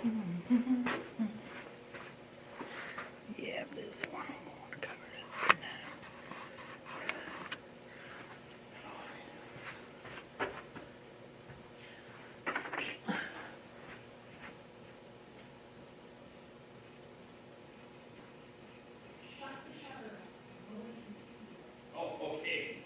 Yeah, this one I'm going to cover it. Oh, okay.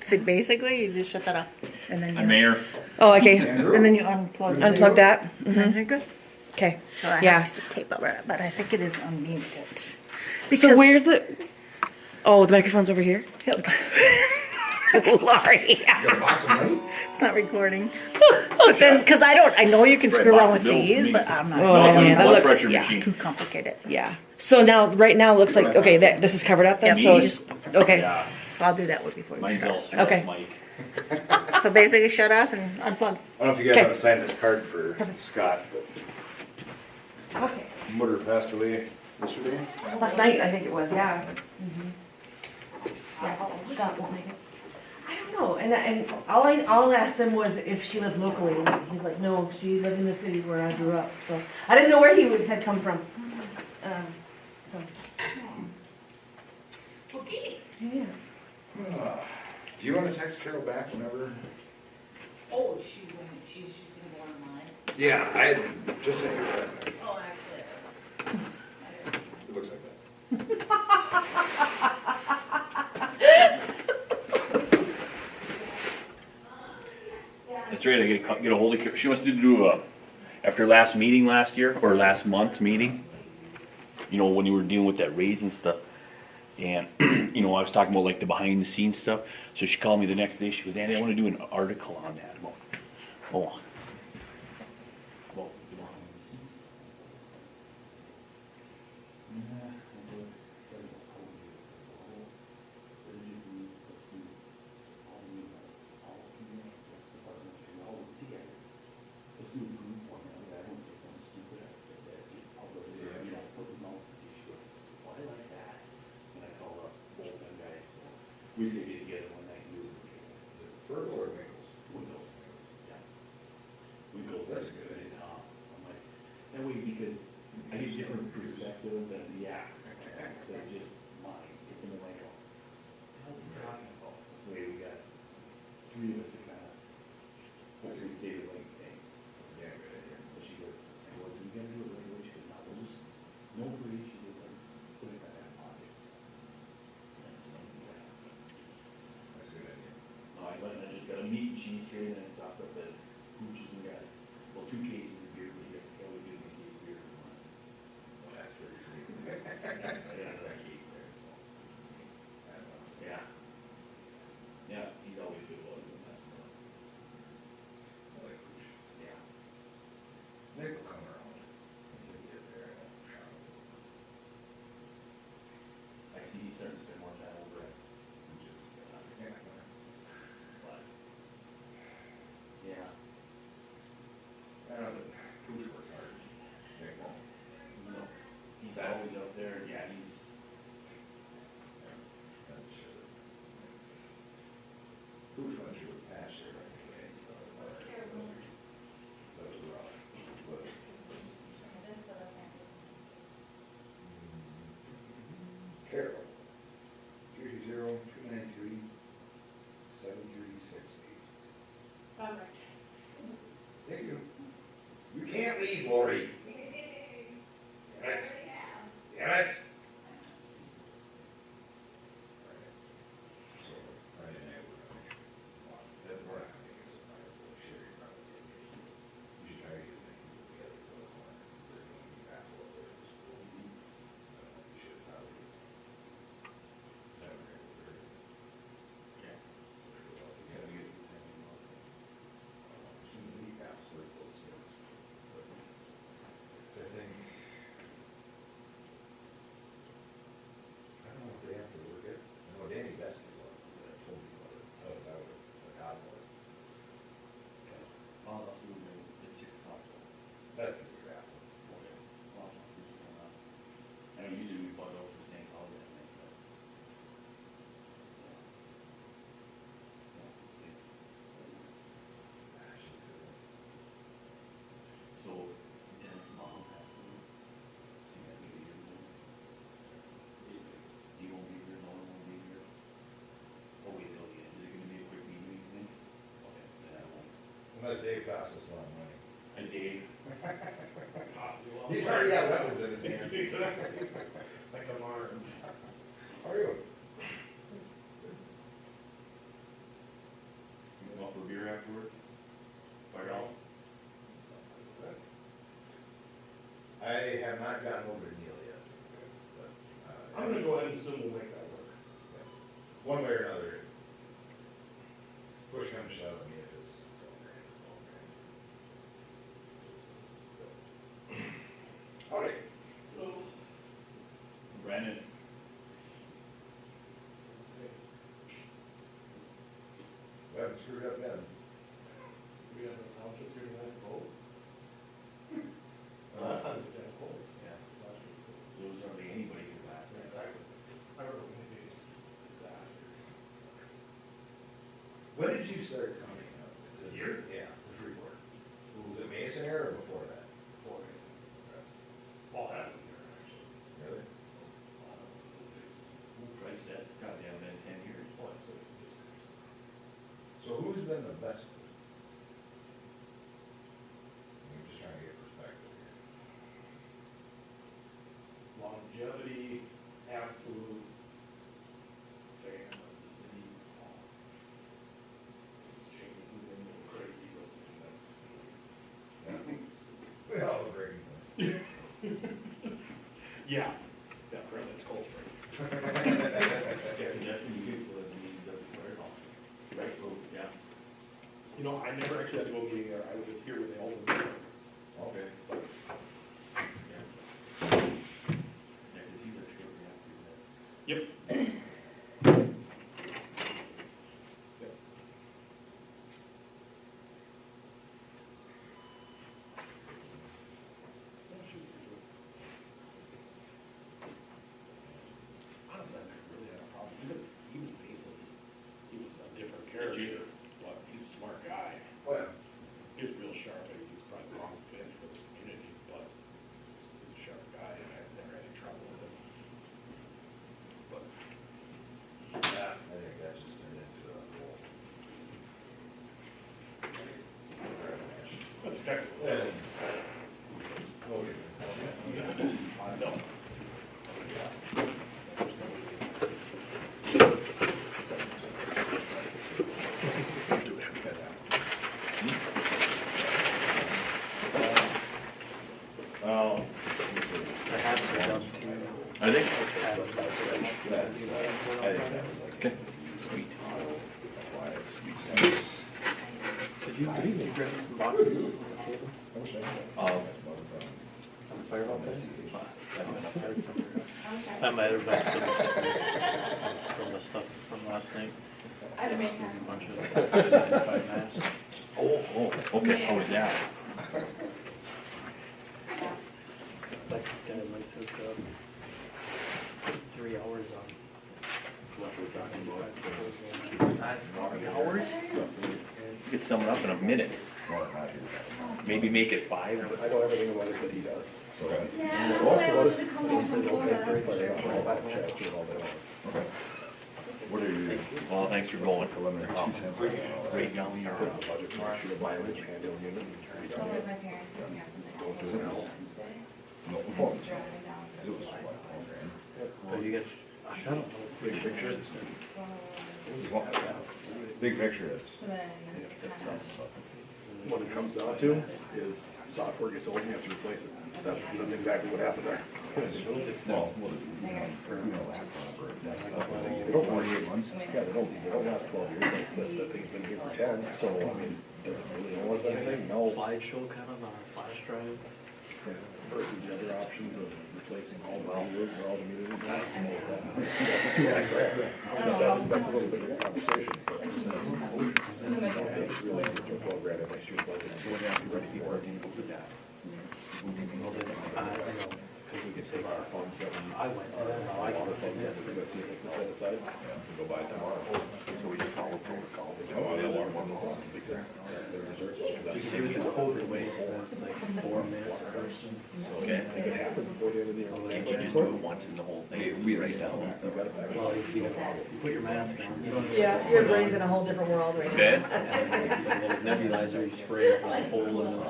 So basically, you just shut that off, and then you, Mayor. Oh, okay. and then you unplug. Unplug that. And then you're good. Okay. So I Yeah. have the tape over it, but I think it is unmuted. So where's the? Oh, the microphone's over here. Yep. Sorry, You got a box of money? it's not recording. But then, because I know you can Right, screw around box with of bills these, for me. but I'm not. Oh, gonna man, that blood looks pressure yeah. machine. too complicated. Yeah. So now, right now, it looks like okay. This is covered up then. Yep. So Me? just okay. Yeah, So I'll do that one before you mine's all start. stress, Okay. Mike. So basically, shut off and unplug. I don't know if you guys Okay. want to sign this card for Scott, but Okay. mother passed away yesterday. Last night, I think it was. Yeah. Yeah, Scott won't make it. I don't know. And all I asked him was if she lived locally. And he's like, no, she lived in the city where I grew up. So I didn't know where he had come from. So Okay. yeah. Do you want to text Carol back whenever? Oh, she's gonna go online. Yeah, I just sent you a text. Oh, actually. It looks like that. That's right, I get a hold of Carol. She wants to do after last meeting last year, or last month's meeting, you know, when you were dealing with that raise and stuff. And, you know, I was talking about like the behind the scenes stuff. So she called me the next day, she goes, Andy, I wanna do an article on that. About, about the behind the scenes. We used to get together one night and do Virgil or Nichols? windows. Yeah. Windows. That's a good idea. I'm like, that way because I get different perspective than, yeah. So just mine, it's in the like, how's he talking about? This way we got three of us to kind of, hopefully say the right thing. That's a damn good idea. But she goes, I go, you gotta do it right away. She goes, no, we'll just, no free. She goes, like, put it in that pocket. And so, yeah. That's a good idea. No, I just got a meat and cheese tray and I stopped up at Hooch's and got, well, 2 cases of beer, but you always give me a case of beer for mine. So that's pretty sweet. I got that case there, so. That's awesome. Yeah. Yeah, he's always good about doing that stuff. I like Hooch. Yeah. Nick will come around. He'll get there and I'll shout. I see he's starting to spend more time over at Hooch's. Hooch's, but, yeah. But Hooch works hard. Nick won't. No, he's always up there, yeah, he's, That's the shit. Hooch went through a patch there right away, so that was rough. But Carol, 320-293-7368. Thank you. You can't leave, Lori. Yes. Yes. So, Friday night, we're not making it. Sherry probably did. You should try to get things together for the corner. They're going to be back over there at school. You should probably. Have her over there. yeah. You gotta get. Shouldn't be absolutely close, yes. But I think. I don't know if they have to work it. I know Danny Best is on, that told me about it. Oh, that would, the God was. Oh, that's what we're doing, it's 6 o'clock, so. That's the crap. Okay. Well, I know usually we bought over for St. Paul, I think, but. Yeah. Yeah, we'll see. So, Dennis' mom passed away. See that maybe you're doing. You won't be here, no one will be here. Oh, wait, they'll get, is it gonna be a quick meeting, you think? Okay, then I won't. Unless Dave costs us a lot of money. And Dave. He's already got weapons in his hand. Like a barn. How are you? afterwards? Fire out? I have not gotten over to Neil yet, but, I'm gonna go ahead and assume we'll make that work. one way or another, push comes to shove, I mean, if it's 12 grand, it's 12 grand. All right. Brandon? We haven't screwed up yet. We have a township here tonight, vote. Last time we had polls. Yeah. Last week. There was hardly anybody here last night. Exactly. I don't know, maybe disaster. When did you start coming up? Is it- Here? Yeah, the Freeport. Was it Mason era or before that? Four days. All happened here, actually. Really? Who priced that? Goddamn, been 10 years. So who's been the best? I'm just trying to get perspective here. Longevity, absolute fan of the city. It's changing, moving a little crazy, but that's. We all agree. Yeah. Yeah, Brendan's culture. Definitely good for the meetings of the fire hall. Right, oh, yeah. You know, I never actually had to go meeting there, I was just here when they opened it. Okay. Yeah. Yeah, 'cause he's a short after that. Yep. Honestly, I never really had a problem. He was basically, he was a different character, but he's a smart guy. Well, He was real sharp, I mean, he was probably the wrong fit for this community, but he's a sharp guy, and I've never had any trouble with him. But, yeah, I think that just turned into a whole. that's exactly what it is. I know. Well, Perhaps it's up to I think. That's, Okay. Sweet. Did you grab some boxes on the table? Uh, On the fire hall thing? That might have been from the stuff from last night. I had to make A her. bunch of 95 masks. oh, okay, how was that? Like, took 3 hours on what we're talking about. 3 hours? Get sum it up in a minute. Maybe make it 5. I know everything about it that he does. Yeah, that's why I wanted to come home from Florida. what are you? Well, thanks for going. Preliminary 2 cents. Right down your Mileage. So like my parents picked me up from the Don't do it now. Tuesday. No, And before. driving down It to was like 12 grand. But you get, I don't know. Big picture. So Big picture is. then kind of. What it comes down to is software gets old and you have to replace it. That's exactly what happened there. Well, they don't 48 months. Yeah, they don't last 12 years, that's, that thing's been here for 10, so, I mean, does it really know us anything? No. Slideshow kind of on a flash drive. Versus the other options of replacing all the radios or all the meters. That's too extra. That's a little bit of a conversation. It's really good to program it next year's budget. So we're gonna have to be ready for it. Well, then, I don't know. Because we can save our funds that we. I went, now I can look Yes, we're gonna see if it's set aside. Go buy it tomorrow. So we just follow protocol. Oh, I don't want one more because they're reserved. Just give it the code away, so it's like 4 minutes a person. Okay. If it happens before the end of the year. Can't you just do it once in the whole thing? We right down. You got it back. Well, you put your mask on. You don't Yeah, your brain's in a whole different world right now. Okay. And then nebulizer, you spray it with a hole in the.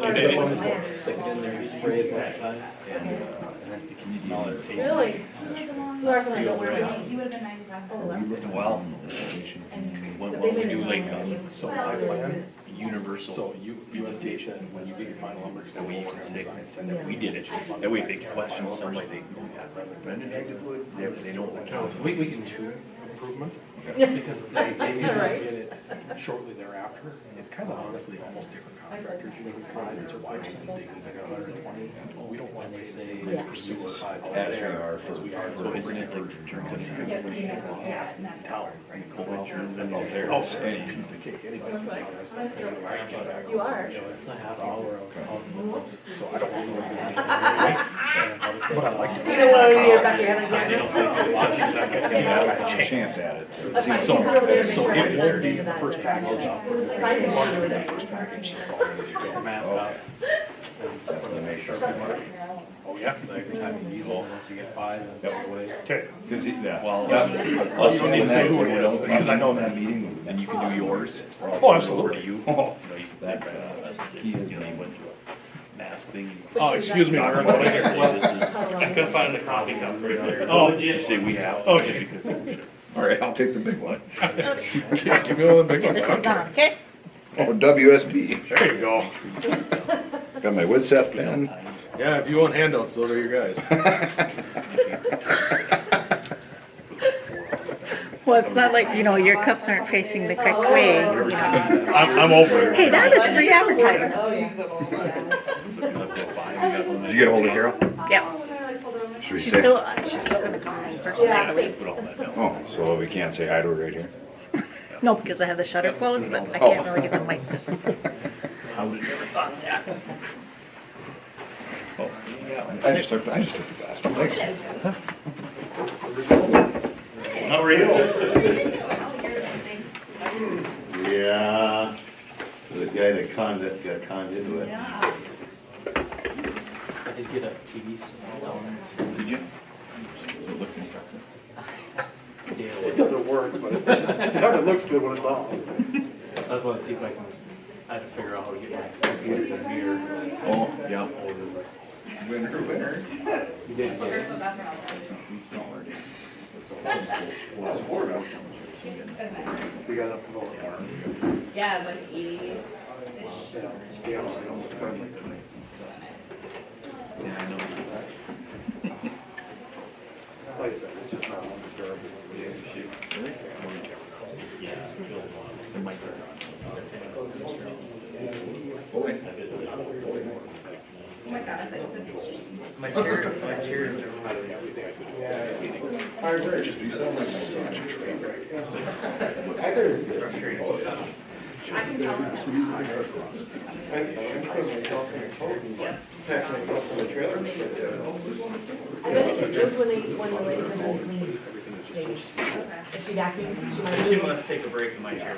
Okay. Stick it in there, you spray it a bunch of times. And then you can smell it. taste it. Really? So Larson, I don't wear my. He would have been 95. Oh, that's good. Well, And when They we made do it like sound like So you- my plan, universal. so USDA, when you get your final numbers, That way you can say, send it. we did it. That way if they question somebody, they can go, yeah, Brendan had to do it, they know what Now, counts. we can tune improvement, because they may not Right. get it shortly thereafter. It's kind of honestly almost different contractors, you make 5 or 5 digging, like 120. We don't want to say Yeah. pursue a 5 over As we there, are for- as we are So for isn't it like because German? gas and towel. Cold germs and all there. Oh, any piece of cake, anybody. You are. It's a half hour of, so I don't really want to do anything anyway, but I like to. You don't want to be back here having They don't think they want you to Yeah, a chance at it. That's fine. So, She's over there to so make sure it our won't son's be into the that. first package. Sign it, Part sure. of the first package, that's all ready to go. Mask up. That's when they make sure. Oh, yeah, every time you use it, once you get 5, then go away. Okay. Cause he, yeah. Well, Yeah. us when you say Who who it it is, is, because I know that meeting. and you can do yours. Oh, absolutely. Over to you. Oh, You know, you can say, you know, you went to a mask thing. Oh, excuse me, we're going Say, here. this is, I couldn't find the coffee cup for you. Oh, just say we have. Okay. Because they should. All right, I'll take the big one. give me one of the big ones. This is on, okay? Oh, WSB. There you go. Got my Widseth pen. Yeah, if you want handouts, those are your guys. Well, it's not like, you know, your cups aren't facing the correct way. You know. I'm over it. Hey, that is free advertising. Oh, yeah. Did you get a hold of Carol? Yeah, Should we she's say? still gonna come in person, I believe. Put all that down. Oh, so we can't say hi to her right here? No, because I have the shutter closed, but I can't really get the mic. I would have never thought that. I just took the glass. Thanks. How are you? Yeah, the guy that got conned into it. I did get a TV element. Did you? It looked impressive. It doesn't work, but it never looks good when it's on. I just wanted to see if I had to figure out how to get my computers in here. Oh, yeah. Winner. You did get it. We got up to the farm. Yeah, like 80. Yeah, almost friendly. Yeah, I know. Like I said, it's just not undesirable. The mic. Oh my god, I thought you said My chair is Such a train wreck. I can tell them. I bet it's just when the lady comes in clean. If she vacuums, she might She move. must take a break in my chair.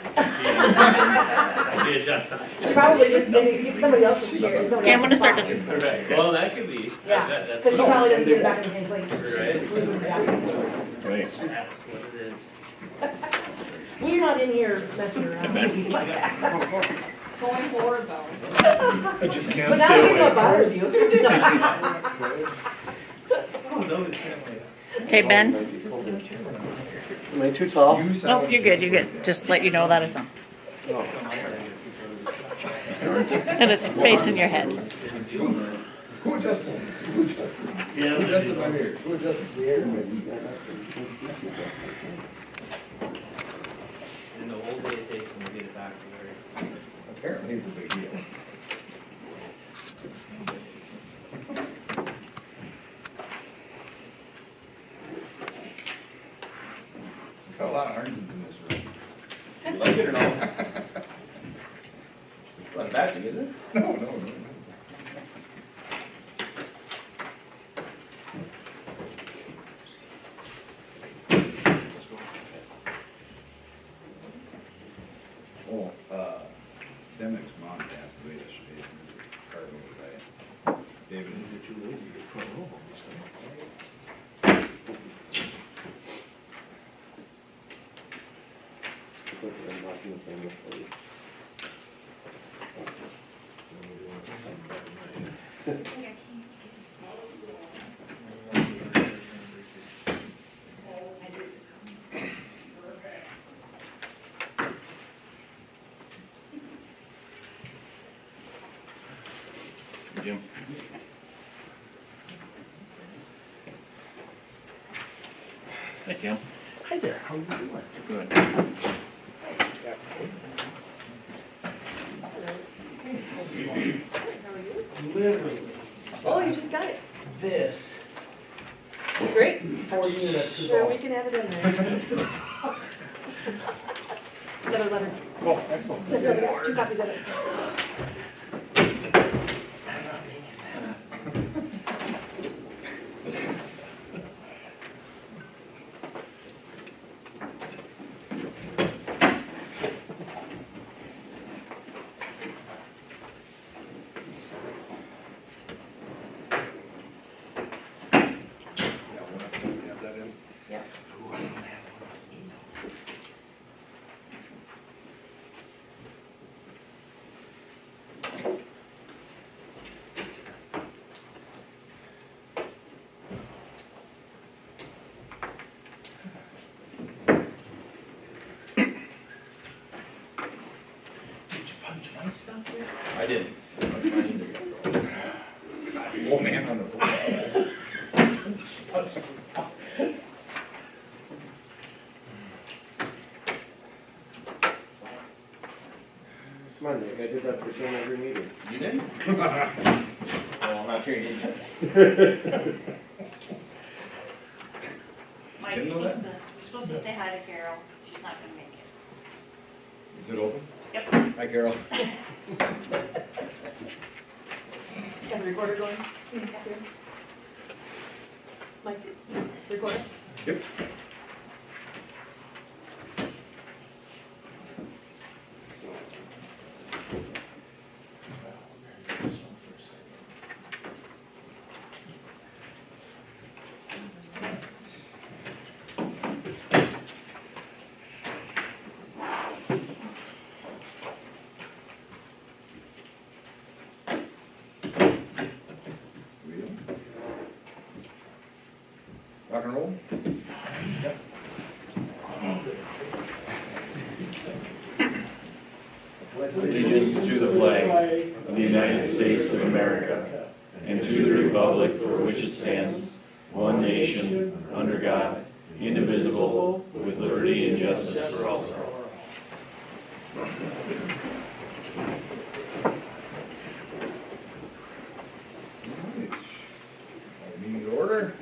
She adjusts. She probably just, maybe get somebody else's chair. Okay, I'm gonna start this. Well, that could be. Yeah, That's because she probably doesn't get it back in the same place. Right. Right. That's what it is. We're not in here messing around like that. Going forward though. I just can't But now stay you know what away. bothers you. Oh, those family. Okay, Ben? Am I too tall? Nope, you're good. Just let you know that it's on. And it's facing your head. Who adjusted? Yeah, Who adjusted my ear? Who adjusted the ear? in the whole day it takes them to get it back to where. Apparently it's a big deal. Got a lot of Arnsons in this room. You like it or no? Not a bad thing, is it? No. Oh, Demek's mom passed away yesterday. Car over by David. Jim. Hey, Tim. Hi there, how you doing? Good. Literally, Oh, you just got it. this, Great. 4 units is Sure, all. we can have it in there. Another letter. Oh, excellent. There's another, 2 copies of it. Yeah, we'll have that in. Yep. Did you punch my stuff here? I didn't. I'm trying to go. Oh, man, on the floor. Punch the stuff. Come on, Nick, I did that for Shane every meeting. You did? Well, I'm not sure you did yet. Mike, Didn't you're know supposed to say hi to Carol. She's not gonna make it. Is it open? Yep. Hi, Carol. Got the recorder going? Mike, recorder? Yep. Rock and roll? Allegiance to the flag of the United States of America and to the republic for which it stands, one nation, under God, indivisible, with liberty and justice for all. Meeting to order.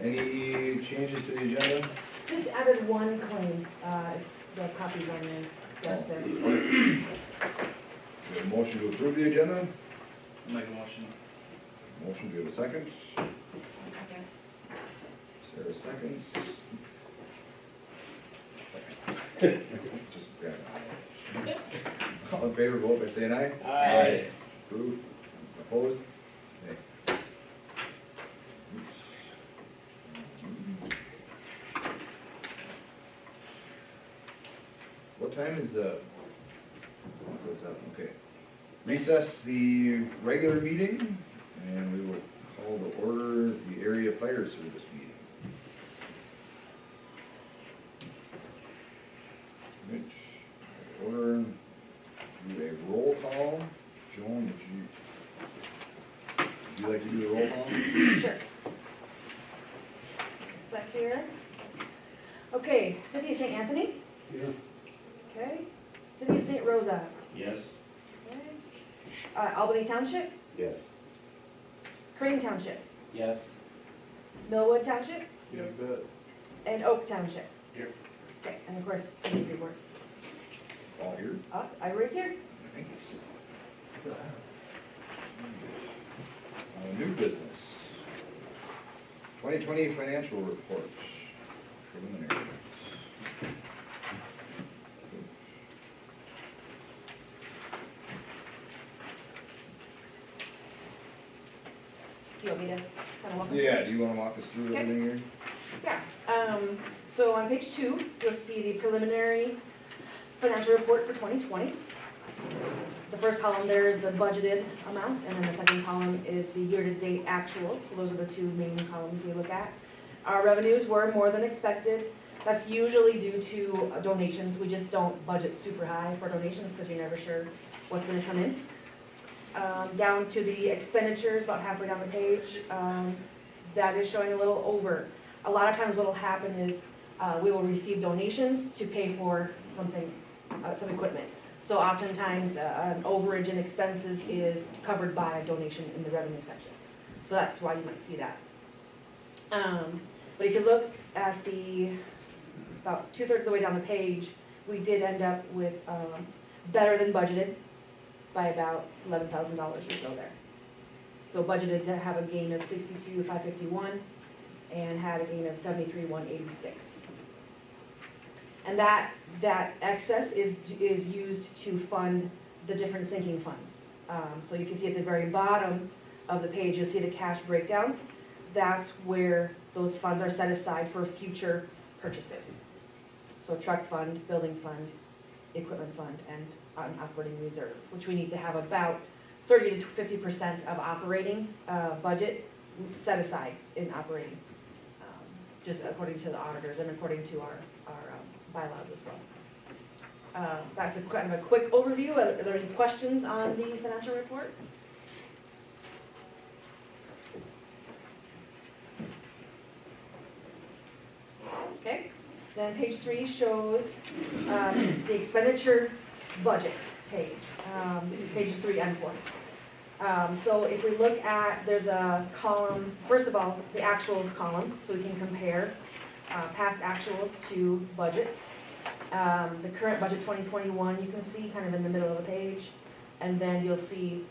Any changes to the agenda? Just added one claim, it's, the copies on your desk there. We have a motion to approve the agenda. Make a motion. Motion, do we have a second? Sarah seconds. Just grab it. All in favor, vote by saying aye. Aye. Approved, opposed? Nay. What time is the, so it's 7, okay. Recess the regular meeting, and we will call to order the area fire service meeting. Mitch, order, do a roll call. Joan, would you like to do the roll call? Sure. Sec here. Okay, City of St. Anthony? Here. Okay. City of St. Rosa? Yes. Okay. Albany Township? Yes. Crane Township? Yes. Millwood Township? Yeah, but. And Oak Township? Here. Okay, and of course, City of Freeport. All here? Everybody's here? Thanks. New business. 2020 financial report. Preliminary. Do you want me to kind of walk? Yeah, do you wanna walk us through Okay. everything here? Yeah, so on page 2, you'll see the preliminary financial report for 2020. The first column there is the budgeted amounts, and then the second column is the year-to-date actuals, so those are the two main columns we look at. Our revenues were more than expected. That's usually due to donations. We just don't budget super high for donations because you're never sure what's gonna come in. Down to the expenditures, about halfway down the page, that is showing a little over. A lot of times what'll happen is, we will receive donations to pay for something, some equipment. So oftentimes, an overage in expenses is covered by a donation in the revenue section. So that's why you might see that. But if you look at about 2/3 of the way down the page, we did end up with, better than budgeted by about $11,000 or so there. So budgeted to have a gain of 62,551 and had a gain of 73,186. And that excess is used to fund the different sinking funds. So you can see at the very bottom of the page, you'll see the cash breakdown. That's where those funds are set aside for future purchases. So truck fund, building fund, equipment fund, and an operating reserve, which we need to have about 30 to 50% of operating budget set aside in operating, just according to the auditors and according to our bylaws as well. That's kind of a quick overview. Are there any questions on the financial report? Okay, then page 3 shows the expenditure budget page, pages 3 and 4. So if we look at, there's a column, first of all, the actuals column, so we can compare past actuals to budget. The current budget 2021, you can see kind of in the middle of the page, and then you'll see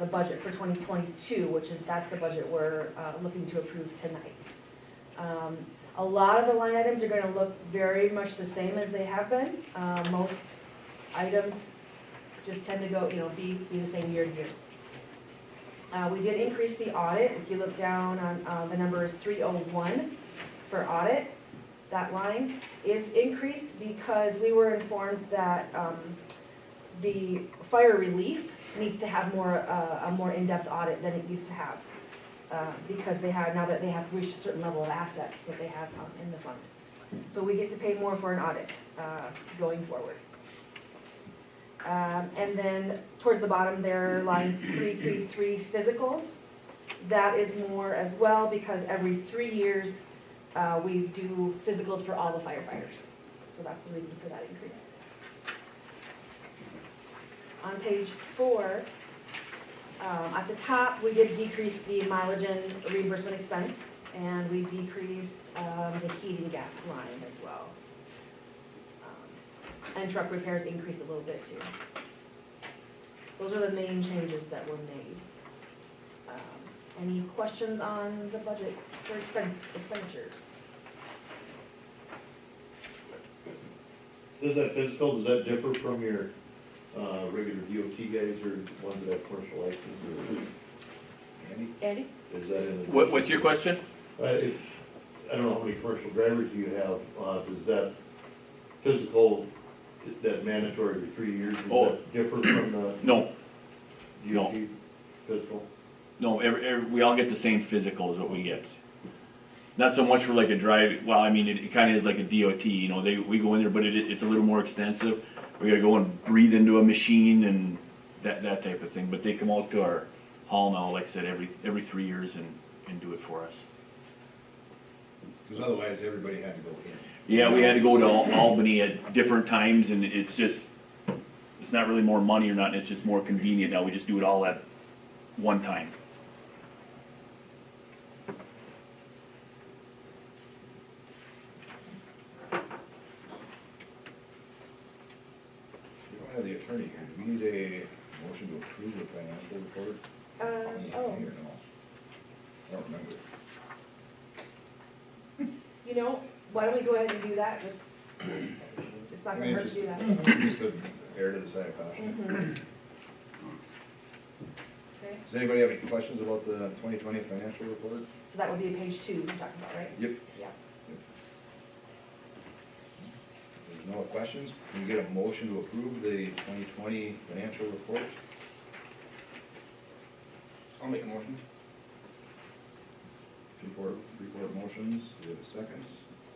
the budget for 2022, that's the budget we're looking to approve tonight. A lot of the line items are gonna look very much the same as they have been. Most items just tend to go, be the same year to year. We did increase the audit. If you look down on the number is 301 for audit. That line is increased because we were informed that the fire relief needs to have a more in-depth audit than it used to have. Because now that they have reached a certain level of assets that they have in the fund. So we get to pay more for an audit going forward. And then towards the bottom there, line 333 physicals. That is more as well because every 3 years we do physicals for all the firefighters. So that's the reason for that increase. On page 4, at the top, we did decrease the mileage and reimbursement expense, and we decreased the heating gas line as well. And truck repairs increased a little bit too. Those are the main changes that were made. Any questions on the budget for expenditures? Does that physical, does that differ from your regular DOT guys or ones that have commercial licenses? Andy? Is that in the? What's your question? I don't know how many commercial drivers you have, does that physical, that mandatory every 3 years, does that differ from the No, DOT physical? no, we all get the same physical is what we get. Not so much for like a drive, well, I mean, it kinda is like a DOT, we go in there, but it's a little more extensive. We gotta go and breathe into a machine and that type of thing, but they come out to our hall now, like I said, every 3 years and do it for us. Because otherwise, everybody had to go in. Yeah, we had to go to Albany at different times, and it's not really more money or not, it's just more convenient now, we just do it all at one time. We don't have the attorney here. Do we need a motion to approve the financial report? Oh, Or no? I don't remember. why don't we go ahead and do that, just, it's not gonna hurt to do that. Just the air to the side of caution. Mhm. Okay, Does anybody have any questions about the 2020 financial report? so that would be page 2 you're talking about, right? Yep. Yeah. There's no questions? Can we get a motion to approve the 2020 financial report? I'll make a motion. Freeport motions, do we have a second?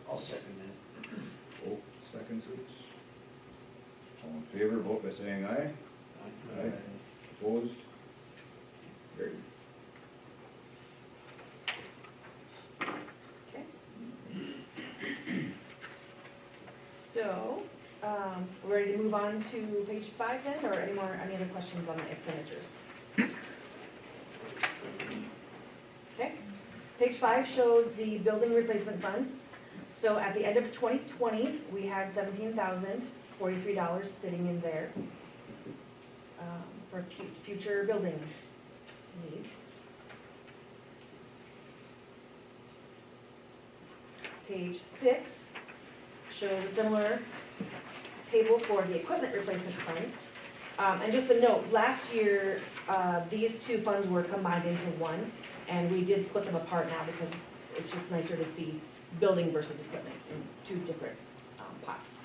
I'll second that. Vote seconds it. All in favor, vote by saying aye. Aye. Opposed? Great. Okay. So, we're ready to move on to page 5 then, or any other questions on the expenditures? Okay, page 5 shows the building replacement fund. So at the end of 2020, we had $17,043 sitting in there for future building needs. Page 6 shows a similar table for the equipment replacement fund. And just a note, last year, these two funds were combined into one, and we did split them apart now because it's just nicer to see building versus equipment in two different pots.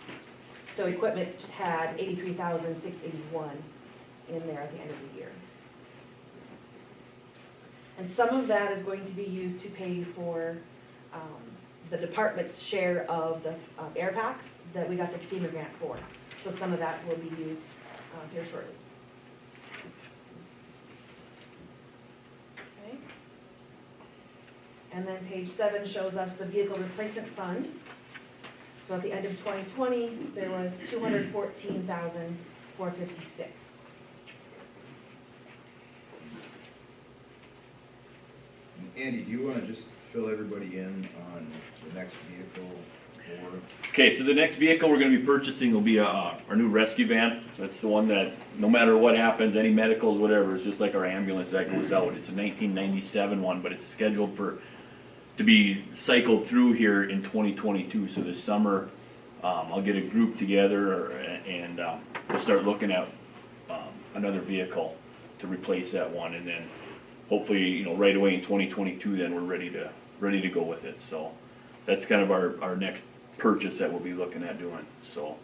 So equipment had $83,681 in there at the end of the year. And some of that is going to be used to pay for the department's share of the air packs that we got the FEMA grant for. So some of that will be used here shortly. Okay. And then page 7 shows us the vehicle replacement fund. So at the end of 2020, there was $214,456. Andy, do you wanna just fill everybody in on the next vehicle or? Okay, so the next vehicle we're gonna be purchasing will be our new rescue van. That's the one that, no matter what happens, any medicals, whatever, it's just like our ambulance that goes out. It's a 1997 one, but it's scheduled to be cycled through here in 2022. So this summer, I'll get a group together and we'll start looking at another vehicle to replace that one, and then hopefully, right away in 2022, then we're ready to go with it. So that's kind of our next purchase that we'll be looking at doing. So,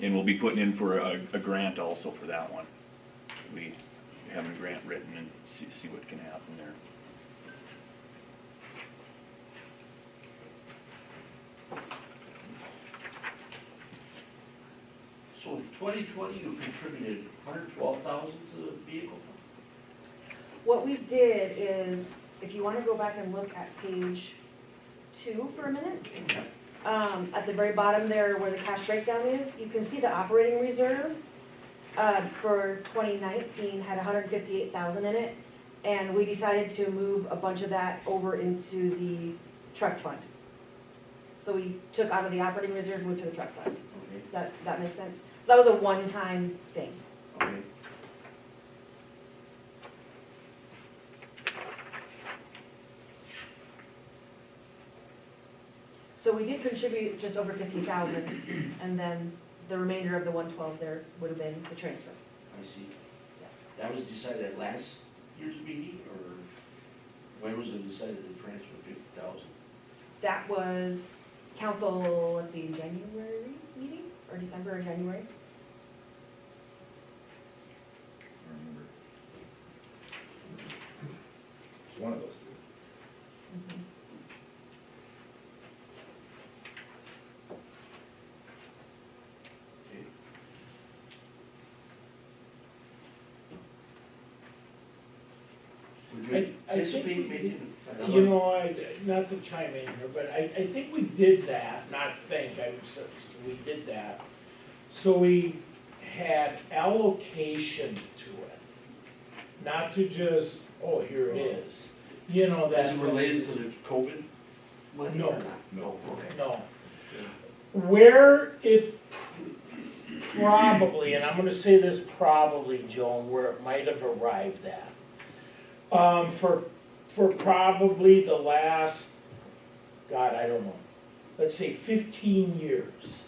and we'll be putting in for a grant also for that one. We have a grant written and see what can happen there. So in 2020, you contributed 112,000 to the vehicle fund? What we did is, if you want to go back and look at page 2 for a minute, at the very bottom there where the cash breakdown is, you can see the operating reserve for 2019 had 158,000 in it, and we decided to move a bunch of that over into the truck fund. So we took out of the operating reserve, moved to the truck fund. Okay. Does that make sense? So that was a one-time thing. Okay. So we did contribute just over 50,000, and then the remainder of the 112 there would have been the transfer. I see. That was decided at last year's meeting, or when was it decided to transfer 50,000? That was council, let's see, January meeting, or December or January? I don't remember. It's one of those two. Okay. Would you I think anticipate we making? Not to chime in here, but I think we did that, we did that. So we had allocation to it, not to just, oh, here it is. That's. Is it related to the COVID? money No. or not? No, okay. No. Where it probably, and I'm gonna say this probably, Joan, where it might have arrived at. For probably the last, God, I don't know, let's say 15 years.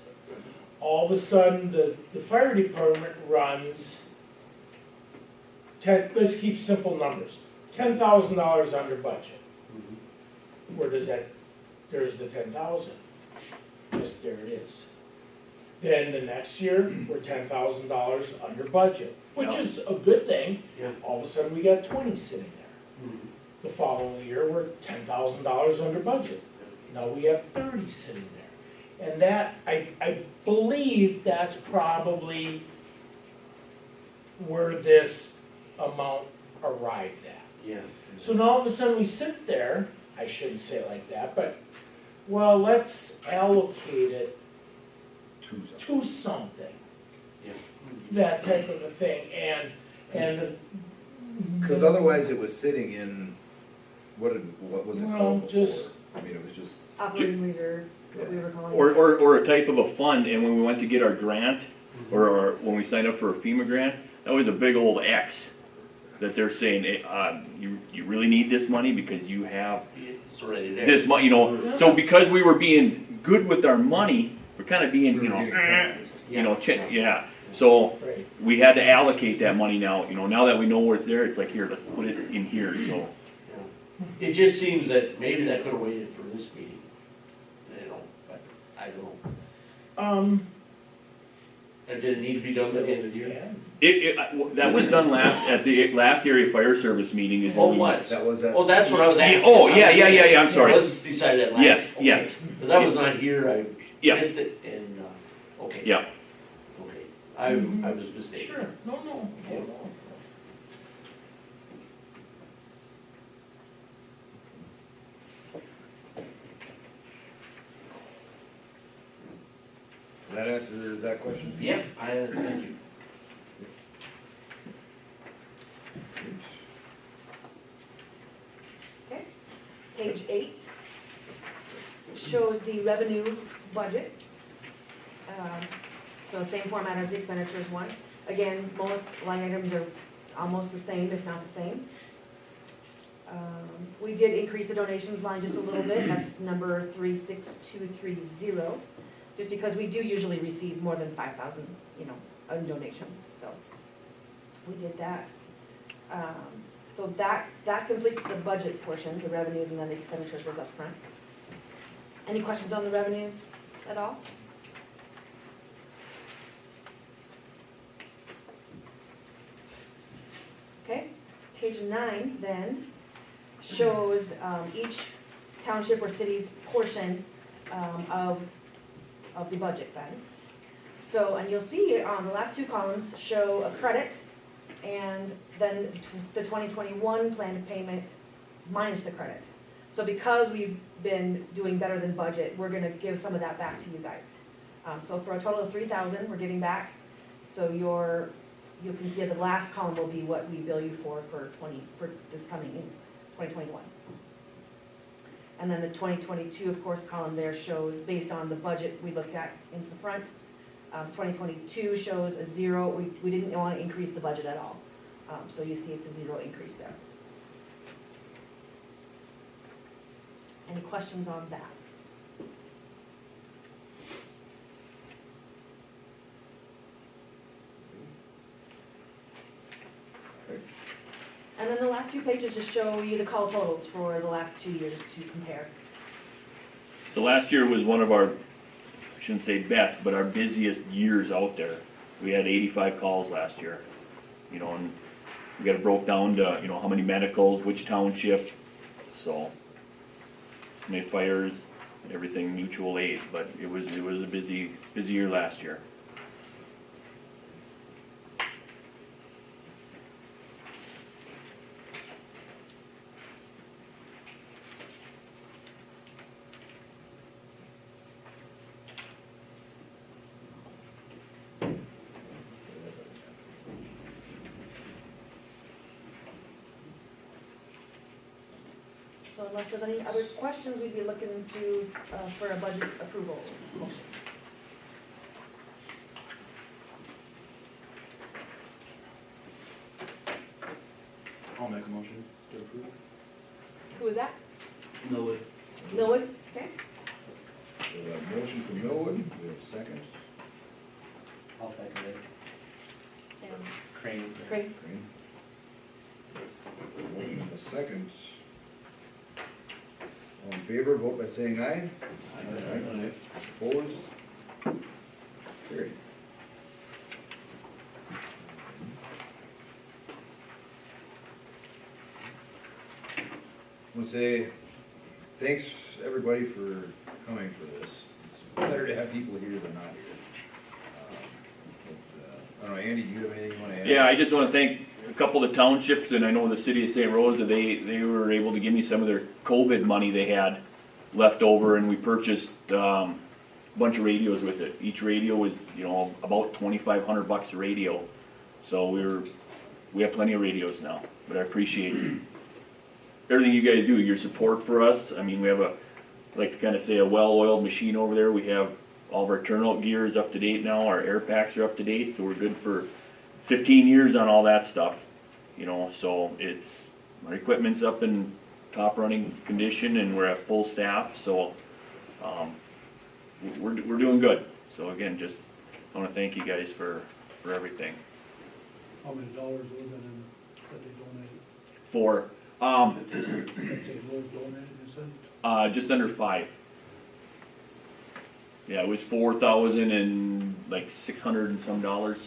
All of a sudden, the fire department runs, let's keep simple numbers, $10,000 under budget. Mhm. Where does that, there's the 10,000. Yes, there it is. Then the next year, we're $10,000 under budget, which Yeah. is a good thing. Yeah. All of a sudden, we got 20 sitting there. Mhm. The following year, we're $10,000 under budget. Now we have 30 sitting there. And that, I believe that's probably where this amount arrived at. Yeah. So now all of a sudden we sit there, I shouldn't say it like that, but, well, let's allocate it to something. Yeah. That type of a thing, and. Cause otherwise it was sitting in, what was it Well, called before? just- I mean, it was just, Operating reserve, what we were calling it. Or a type of a fund, and when we went to get our grant, or when we signed up for a FEMA grant, that was a big old X. That they're saying, you really need this money because you have It's already there. this money, you know. So because we were being good with our money, we're kind of being, you know, yeah. So Right. we had to allocate that money now, you know, now that we know where it's there, it's like, here, let's put it in here, so. It just seems that maybe that could have waited for this meeting, you know, but I don't know. It didn't need to be done by the end of the year. That was done at the last area fire service meeting is Oh, when we. was? that was that. Oh, that's what I was asking. Oh, yeah, I'm sorry. It was decided last. Yes, okay. yes. Because I was not here, I Yeah. missed it, and, okay. Yeah, Okay, I was mistaken. Sure, no. That answers that question? Yeah, thank you. Page 8 shows the revenue budget. So same format as the expenditures one. Again, most line items are almost the same, if not the same. We did increase the donations line just a little bit, that's number 36230, just because we do usually receive more than 5,000, in donations, so we did that. So that completes the budget portion, the revenues, and then the expenditures was up front. Any questions on the revenues at all? Okay, page 9 then shows each township or city's portion of the budget then. So, and you'll see the last two columns show a credit and then the 2021 planned payment minus the credit. So because we've been doing better than budget, we're gonna give some of that back to you guys. So for a total of 3,000, we're giving back. So you can see the last column will be what we bill you for this coming in 2021. And then the 2022, of course, column there shows based on the budget we looked at in the front. 2022 shows a 0. We didn't want to increase the budget at all. So you see it's a 0 increase there. Any questions on that? And then the last two pages just show you the call totals for the last 2 years to compare. so last year was one of our, I shouldn't say best, but our busiest years out there. We had 85 calls last year, and we got it broke down to, how many medicals, which township, so. How many fires, everything mutual aid, but it was a busy year last year. So unless there's any other questions, we'd be looking to, for a budget approval motion. I'll make a motion to approve. Who is that? No, Millwood? Okay. So we have a motion from Millwood, we have a second. I'll second it. And Crane. Craig? Motion and a second. All in favor, vote by saying aye. Aye. Opposed? Carried. I want to say thanks, everybody, for coming for this. It's better to have people here than not here. I don't know, Andy, do you have anything you want to add? Yeah, I just wanna thank a couple of the townships, and I know the city of St. Rose, that they were able to give me some of their COVID money they had left over, and we purchased, a bunch of radios with it. Each radio was, about $2,500 a radio. So we have plenty of radios now, but I appreciate everything you guys do, your support for us. I mean, we have like to kinda say, a well-oiled machine over there. We have all of our turnout gear is up to date now, our air packs are up to date, so we're good for 15 years on all that stuff. So our equipment's up in top running condition, and we're at full staff, so, we're doing good. So again, just wanna thank you guys for everything. How many dollars was it in, that they donated? For, Let's say Lowe's donated, you said? just under 5. Yeah, it was 4,000 and like 600 and some dollars.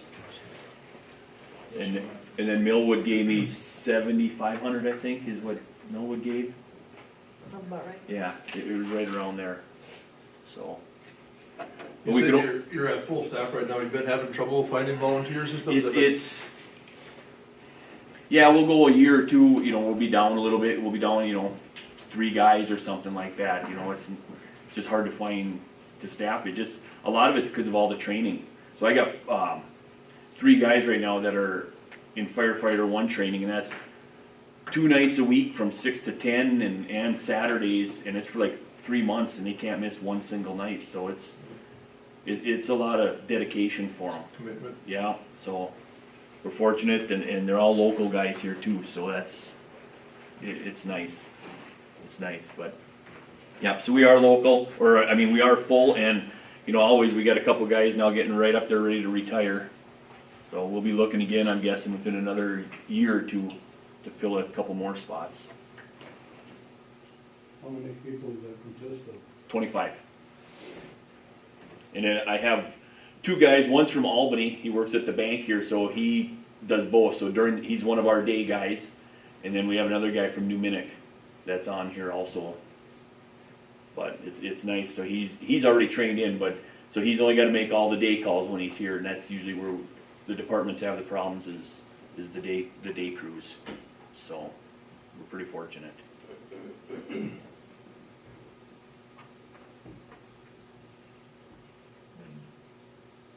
And then Millwood gave me 7,500, I think, is what Millwood gave. Sounds about right. Yeah, it was right around there, so. But You we said could, you're at full staff right now, you've been having trouble finding volunteers and stuff? yeah, we'll go a year or two, we'll be down a little bit, we'll be down, 3 guys or something like that, it's just hard to find, to staff it, just, a lot of it's because of all the training. So I got, 3 guys right now that are in firefighter 1 training, and that's 2 nights a week from 6 to 10 and Saturdays, and it's for like 3 months, and they can't miss 1 single night, so it's a lot of dedication for them. Commitment. Yeah, so we're fortunate, and they're all local guys here too, so it's nice. It's nice, but, yeah, so we are local, we are full, and, always, we got a couple guys now getting right up there ready to retire. So we'll be looking again, I'm guessing, within another year or 2 to fill a couple more spots. How many people does that consist of? 25. And then I have 2 guys, one's from Albany, he works at the bank here, so he does both, so he's one of our day guys. And then we have another guy from New Minnick that's on here also. But it's nice, so he's already trained in, so he's only gotta make all the day calls when he's here, and that's usually where the departments have the problems is the day crews. So, we're pretty fortunate. Do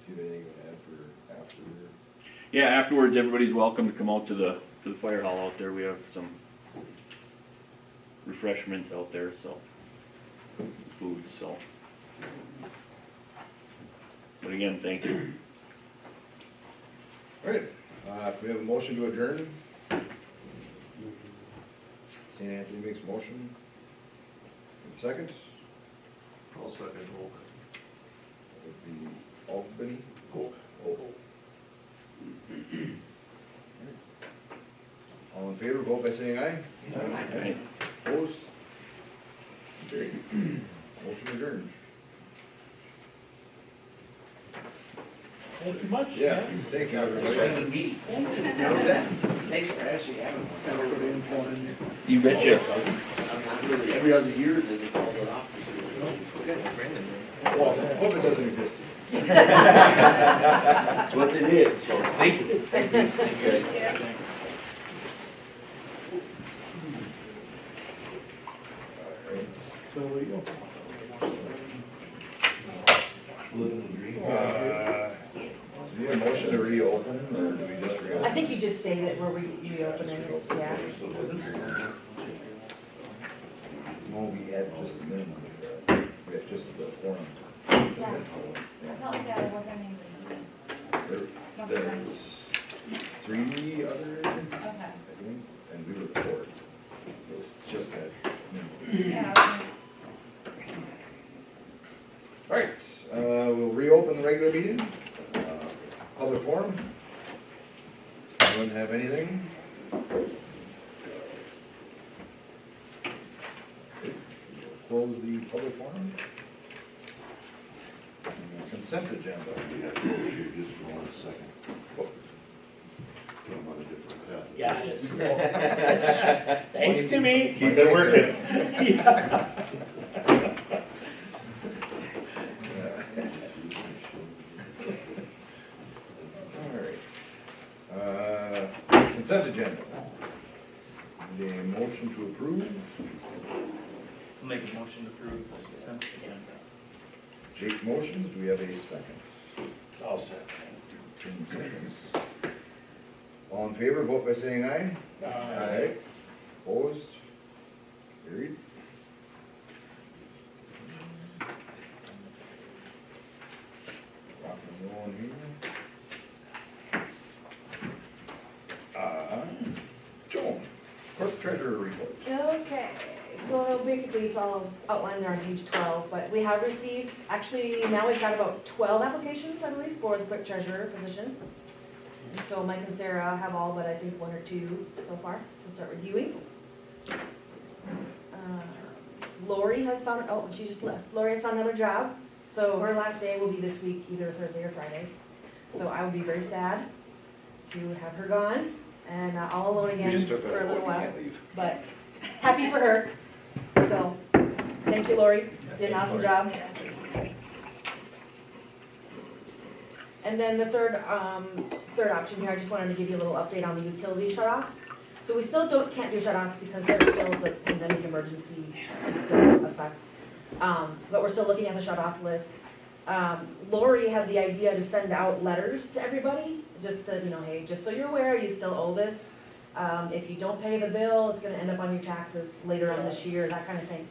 you have anything to add for after? Yeah, afterwards, everybody's welcome to come out to the fire hall out there. We have some refreshments out there, so, food, so. But again, thank you. Alright, we have a motion to adjourn. St. Anthony makes a motion. Second, I'll second Volk. would be Albany. Volk. All in favor, vote by saying aye. Alright. Opposed? Carried. Motion adjourned. Thank you much, Yeah, James. thank you, Thanks for everybody. having me. What's that? Thanks for actually having me. You betcha. Every other year that they call it off. Well, hope it doesn't exist. That's what they did, so thank you. Thank you. Thank you guys. So there you go. Do you need a motion to reopen, or do we just reopen? I think you just say that we're reopening it, yeah. No, we had just the minimum, we had just the forum. Yeah. I felt like that wasn't even. There's 3 other, I Okay. think, and we were 4. It was just that. Yeah. Alright, we'll reopen the regular meeting, public forum. Anyone have anything? Close the public forum. Consent agenda. We have to go here just for 1 second. Put them on a different path. Got it. Thanks, Timmy. Keep it working. Alright. Consent agenda. Need a motion to approve. I'll make a motion to approve the consent agenda. Jake motions, do we have a second? I'll say. Tim seconds. All in favor, vote by saying aye. Aye. Opposed? Carried. Rock and rolling here. Joan, clerk treasurer report. Okay, so basically it's all outlined there on page 12, but we have received, actually now we've got about 12 applications, I believe, for the clerk treasurer position. And so Mike and Sarah have all but I think 1 or 2 so far to start reviewing. Lori has found, oh, she just left. Lori has found another job, so her last day will be this week, either Thursday or Friday. So I would be very sad to have her gone and all alone again for a little while. But happy for her. So, thank you, Lori. Did an awesome job. And then the third option here, I just wanted to give you a little update on the utility shutoffs. So we still can't do shutoffs because there's still the pandemic emergency is still in effect. But we're still looking at the shutoff list. Lori had the idea to send out letters to everybody, just to, hey, just so you're aware, you still owe this. If you don't pay the bill, it's gonna end up on your taxes later on this year, that kind of thing.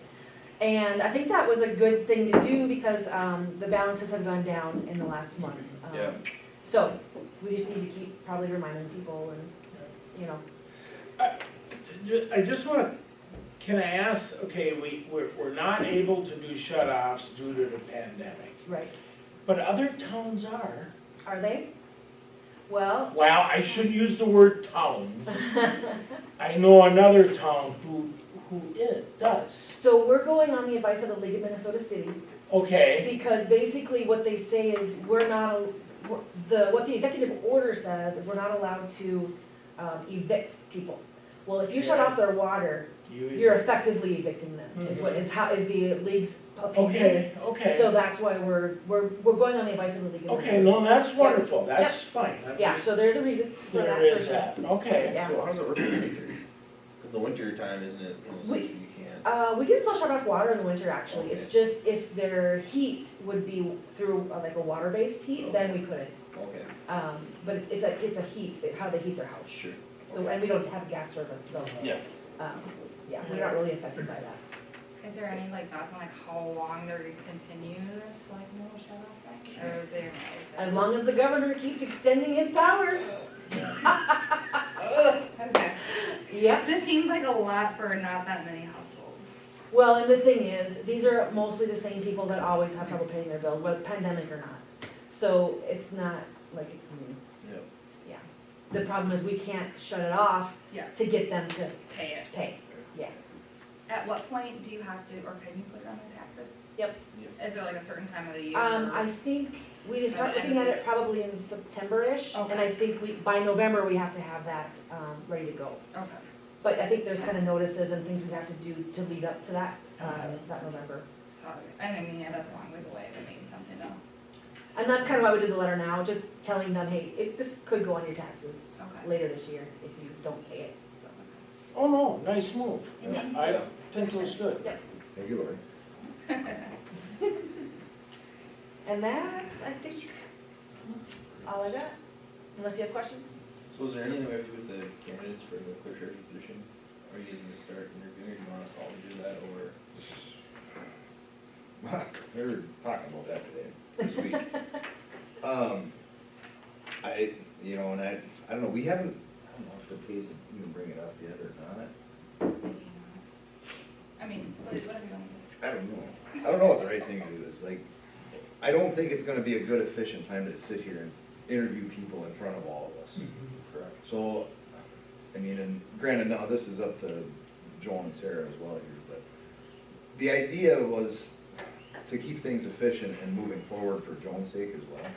And I think that was a good thing to do because the balances have gone down in the last month. So we just need to keep probably reminding people and, I just want, can I ask, okay, we're not able to do shut-offs due to the pandemic, right. but other towns are. Are they? Well, I shouldn't use the word towns. I know another town who it does. so we're going on the advice of the League of Minnesota Cities. Okay, Because basically what they say is what the executive order says is we're not allowed to evict people. Well, if you shut off their water, you're effectively evicting them, is the league's opinion. Okay. So that's why we're going on the advice of the League of Minnesota. Okay, no, that's wonderful, that's fine. Yeah, so there's a reason for that. There is for sure. that, okay. Yeah. So how does it work in the winter? In the winter time, isn't it, essentially you can't? We can still shut off water in the winter, actually. It's just if their heat would be through like a water-based heat, then we couldn't. Okay. But it's a heat, how they heat their house. Sure. So, and we don't have gas service, so. Yeah. Yeah, we're not really affected by that. Is there any thoughts on how long they're gonna continue this no shut off thing? Or they're? As long as the governor keeps extending his powers. Okay. Yep. This seems like a lot for not that many households. Well, and the thing is, these are mostly the same people that always have trouble paying their bill, whether pandemic or not. So it's not like it's new. Yep. Yeah. The problem is we can't shut it off Yeah. to get them to Pay it. pay. Yeah. At what point do you have to, or can you put it on their taxes? Yep. Is there a certain time of the year? I think we start looking at it probably in September-ish, and Okay. I think by November, we have to have that, ready to go. Okay. But I think there's kind of notices and things we have to do to lead up to that, that November. Sorry. I mean, yeah, that's a long ways away, but maybe something to, And that's kind of why we did the letter now, just telling them, hey, this could go on your taxes okay. later this year if you don't pay it. So. Oh, no, nice move. Mhm. I think it was good. Thank you, Lori. And that's, I think, all I got, unless you have questions. So is there anything we have to do with the candidates for the clerk treasurer position? Are you guys gonna start interviewing, or do you want us all to do that, or? We were talking about that today, this week. I don't know, we haven't, I don't know if the pays to even bring it up yet or not. I mean, whatever you want to do. I don't know what the right thing to do is, I don't think it's gonna be a good efficient time to sit here and interview people in front of all of us. Correct. So, and granted, now this is up to Joel and Sarah as well here, but the idea was to keep things efficient and moving forward for Joan's sake as well.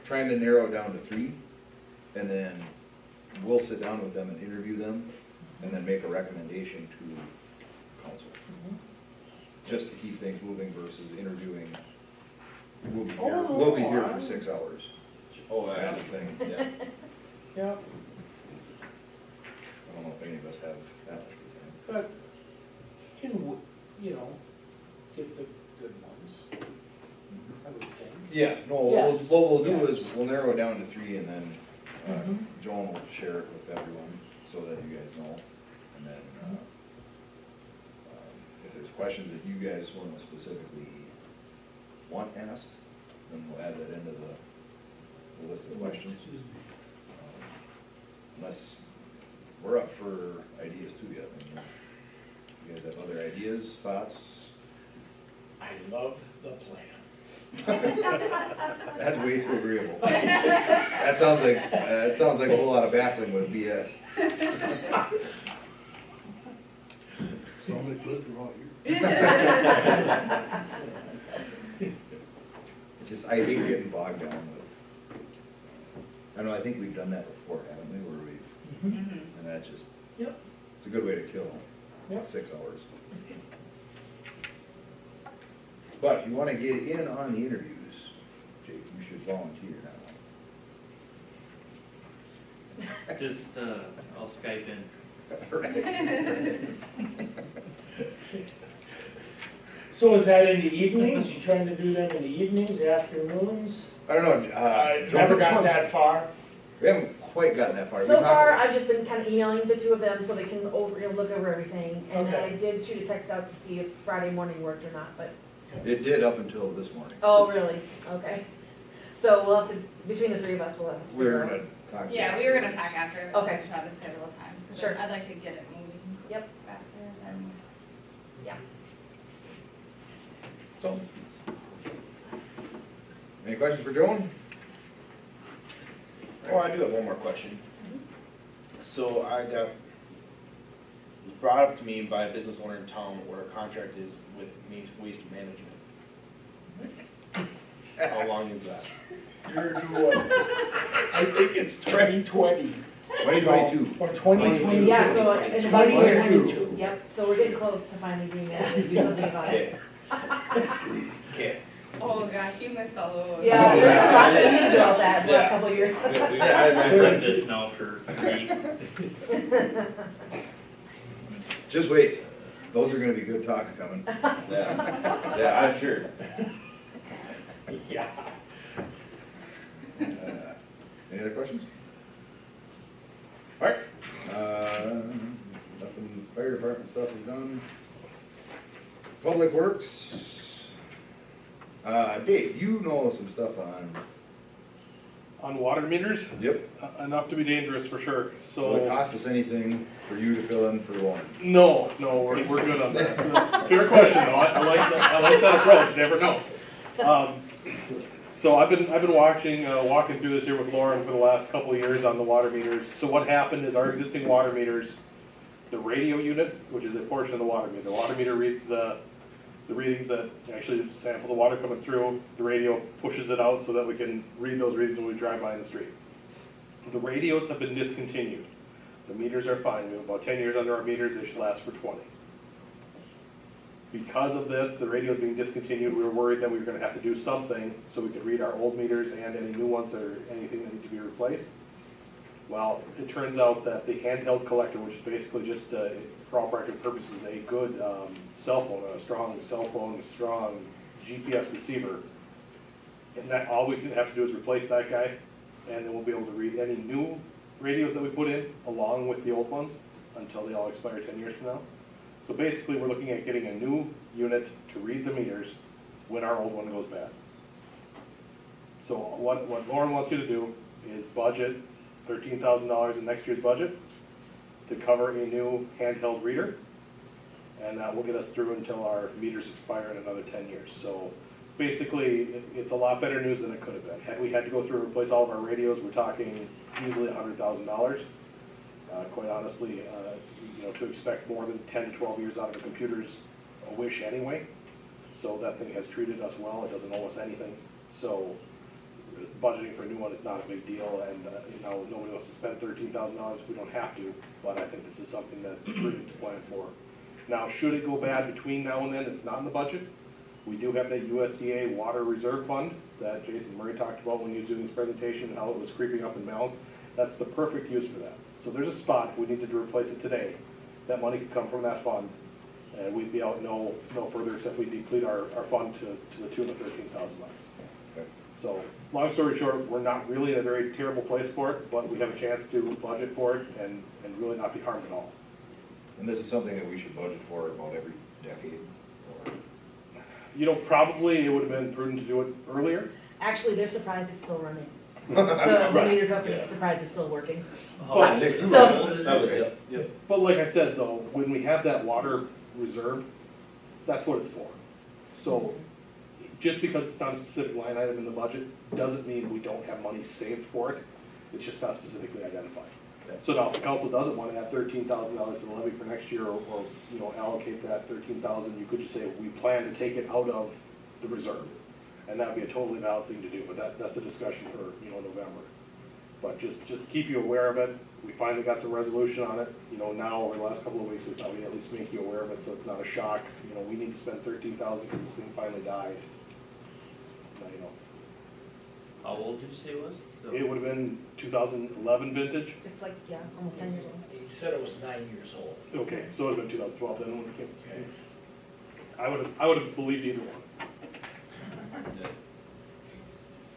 Trying to narrow it down to 3, and then we'll sit down with them and interview them, and then make a recommendation to council. Just to keep things moving versus interviewing, we'll be here for 6 hours. Oh, Kind of thing. yeah. Yeah, I don't know if any of us have that much free time. but, you know, get the good ones, I would think. Yeah, no, Yes, what we'll do is, yes. we'll narrow it down to 3, and then, Mhm. Joan will share it with everyone, so that you guys know. And then, if there's questions that you guys wanna specifically want asked, then we'll add that into the list of questions. Unless, we're up for ideas too yet. I mean, you guys have other ideas, thoughts? I love the plan. That's way too agreeable. That sounds like a whole lot of baffling with BS. Somebody's lived through all It's just, I hate getting bogged down with, I don't know, I think we've done that before, haven't we, where we've, and that just, Yep. it's a good way to kill Yep. 6 hours. But if you wanna get in on the interviews, Jake, you should volunteer now. Just, I'll Skype in. So is that in the evenings? You trying to do them in the evenings, afternoons? I don't know, I Joan, never which got one? that far. We haven't quite gotten that far. We So talked- far, I've just been kind of emailing the two of them so they can look over everything. And then I Okay. did shoot a text out to see if Friday morning worked or not, but, It did up until this morning. oh, really? Okay. So we'll have to, between the three of us, we'll have to. We're gonna talk. Yeah, we were gonna talk after, Okay. just try to schedule a time. 'Cause Sure. I'd like to get it moving. Yep. Faster than. Yeah. So, any questions for Joan? Oh, I do have one more question. So I got brought up to me by a business owner in town where a contract is with waste management. How long is that? You're doing, I think it's 2020. 2022. Or 2022. Yeah, so in about a year. 2022. Yep, so we're getting close to finally being able to do something about it. Okay. Okay. Oh gosh, you missed all those. Yeah, there's lots of news about that the last Yeah. couple of years. I've read this now for 3. Just wait, those are gonna be good talks coming. Yeah, yeah, I'm sure. Yeah. Any other questions? All right, nothing, fire department stuff is done. Public Works, Dave, you know some stuff On water meters, yep, enough to be dangerous for sure, will it so. cost us anything for you to fill in for Lauren? No, we're good on that. Fair question though, I like that approach, never know. So I've been walking through this here with Lauren for the last couple of years on the water meters. So what happened is our existing water meters, the radio unit, which is a portion of the water meter, reads the readings that actually sample the water coming through. The radio pushes it out so that we can read those readings when we drive by in the street. The radios have been discontinued. The meters are fine. We have about 10 years under our meters. They should last for 20. Because of this, the radios being discontinued, we were worried that we were going to have to do something so we could read our old meters and any new ones or anything that need to be replaced. Well, it turns out that the handheld collector, which is basically just, for all practical purposes, a good cell phone, a strong cell phone, a strong GPS receiver, and that all we can have to do is replace that guy, and then we'll be able to read any new radios that we put in along with the old ones until they all expire 10 years from now. So basically, we're looking at getting a new unit to read the meters when our old one goes bad. So what Lauren wants you to do is budget $13,000 in next year's budget to cover a new handheld reader, and that will get us through until our meters expire in another 10 years. So basically, it's a lot better news than it could have been. Had we had to go through and replace all of our radios, we're talking easily $100,000. Quite honestly, to expect more than 10 to 12 years out of a computer's a wish anyway. So that thing has treated us well. It doesn't owe us anything. So budgeting for a new one is not a big deal, and nobody wants to spend $13,000 if we don't have to, but I think this is something that's prudent to plan for. Now, should it go bad between now and then, it's not in the budget. We do have that USDA Water Reserve Fund that Jason Murray talked about when he was doing his presentation, and how it was creeping up in balance. That's the perfect use for that. So there's a spot, if we needed to replace it today, that money could come from that fund, and we'd be out no further except we deplete our fund to the tune of $13,000. Okay. So, long story short, we're not really in a very terrible place for it, but we have a chance to budget for it and really not be harmed at all. And this is something that we should budget for about every decade, or? You know, probably it would have been prudent to do it earlier. Actually, they're surprised it's still running. The meter company is surprised it's still working. But, So, but like I said though, when we have that water reserve, that's what it's for. So, just because it's not a specific line item in the budget, doesn't mean we don't have money saved for it. It's just not specifically identified. So now, if the council doesn't want to add $13,000 to the levy for next year, or, you know, allocate that $13,000, you could just say, we plan to take it out of the reserve. And that'd be a totally valid thing to do, but that's a discussion for, you know, November. But just keep you aware of it. We finally got some resolution on it. You know, now, over the last couple of weeks, we thought we'd at least make you aware of it, so it's not a shock. You know, we need to spend $13,000 because this thing finally died. Now, you know, How old did you say it was? it would have been 2011 vintage. it's like, yeah, almost 10 years old. He said it was 9 years old. Okay, so it would have been 2012 then when it came. I would have believed either one.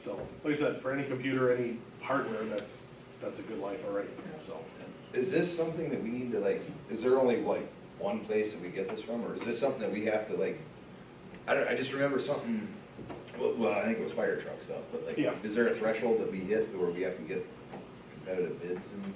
So, like I said, for any computer, any hardware, that's a good life already, so. Is this something that we need to like, is there only like one place that we get this from, or is this something that we have to like, I just remember something, well, I think it was fire truck stuff, but like, Yeah. is there a threshold that we hit where we have to get competitive bids and?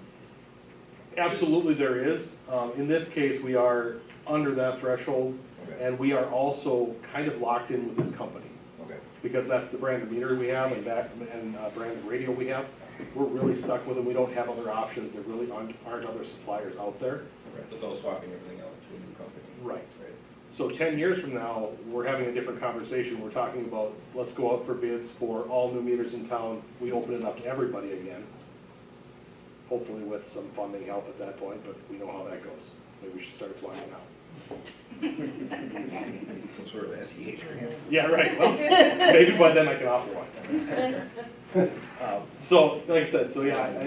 Absolutely there is. In this case, we are under that threshold, Okay, and we are also kind of locked in with this company, okay, because that's the brand of meter we have and brand of radio we have. We're really stuck with them. We don't have other options. There really aren't other suppliers out there. Without swapping everything out to a new company. Right. So 10 years from now, we're having a different conversation. We're talking about, let's go out for bids for all new meters in town. We open it up to everybody again. Hopefully with some funding help at that point, but we know how that goes. Maybe we should start applying now. some sort of SEH grant. Yeah, right. Well, maybe by then I can offer one. So, like I said, so yeah,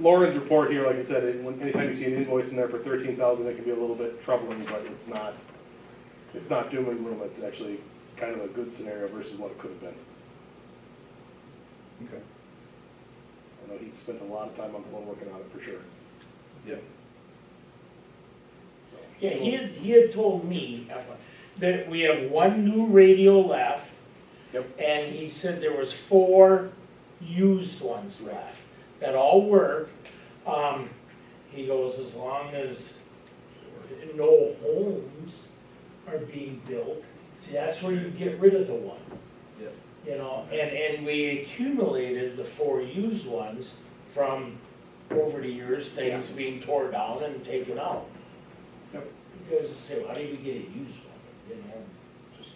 Lauren's report here, like I said, anytime you see an invoice in there for $13,000, it can be a little bit troubling, but it's not doom and gloom. It's actually kind of a good scenario versus what it could have been. Okay. I know he spent a lot of time on the phone working on it for sure. Yeah. So, Yeah, he had told me that we have one new radio left. Yep. And he said there was 4 used ones left that all work. He goes, as long as no homes are being built, see, that's where you get rid of the one. Yep. You know, and we accumulated the 4 used ones from over the years, things being torn down and taken out. Yep. Because, say, how do you get a used one, you know, just,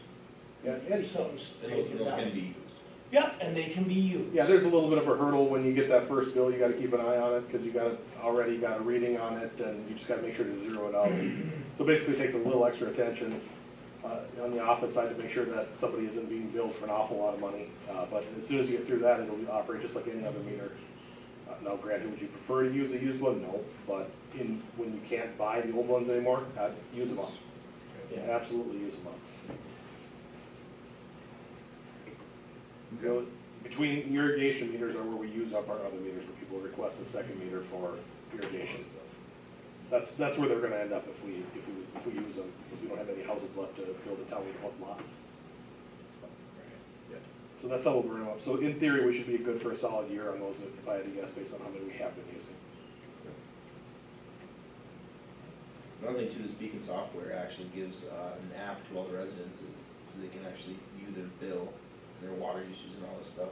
yeah, something's Those taken can down. be used. Yeah, and they can be used. yeah, there's a little bit of a hurdle when you get that first bill. You got to keep an eye on it because you already got a reading on it, and you just got to make sure to zero it out. So basically, it takes a little extra attention on the office side to make sure that somebody isn't being billed for an awful lot of money. But as soon as you get through that, it'll operate just like any other meter. Now, granted, would you prefer to use a used one? No, but when you can't buy the old ones anymore, use them up. Yeah, absolutely use them up. You know, between irrigation meters are where we use up our other meters, where people request a second meter for irrigation stuff. That's where they're gonna end up if we use them, because we don't have any houses left to build a town with lots. So that's how we'll bring them up. So in theory, we should be good for a solid year on those, if I had to guess, based on how many we have been using. Another thing too is Beacon Software actually gives an app to all the residents so they can actually view their bill, their water usage and all this stuff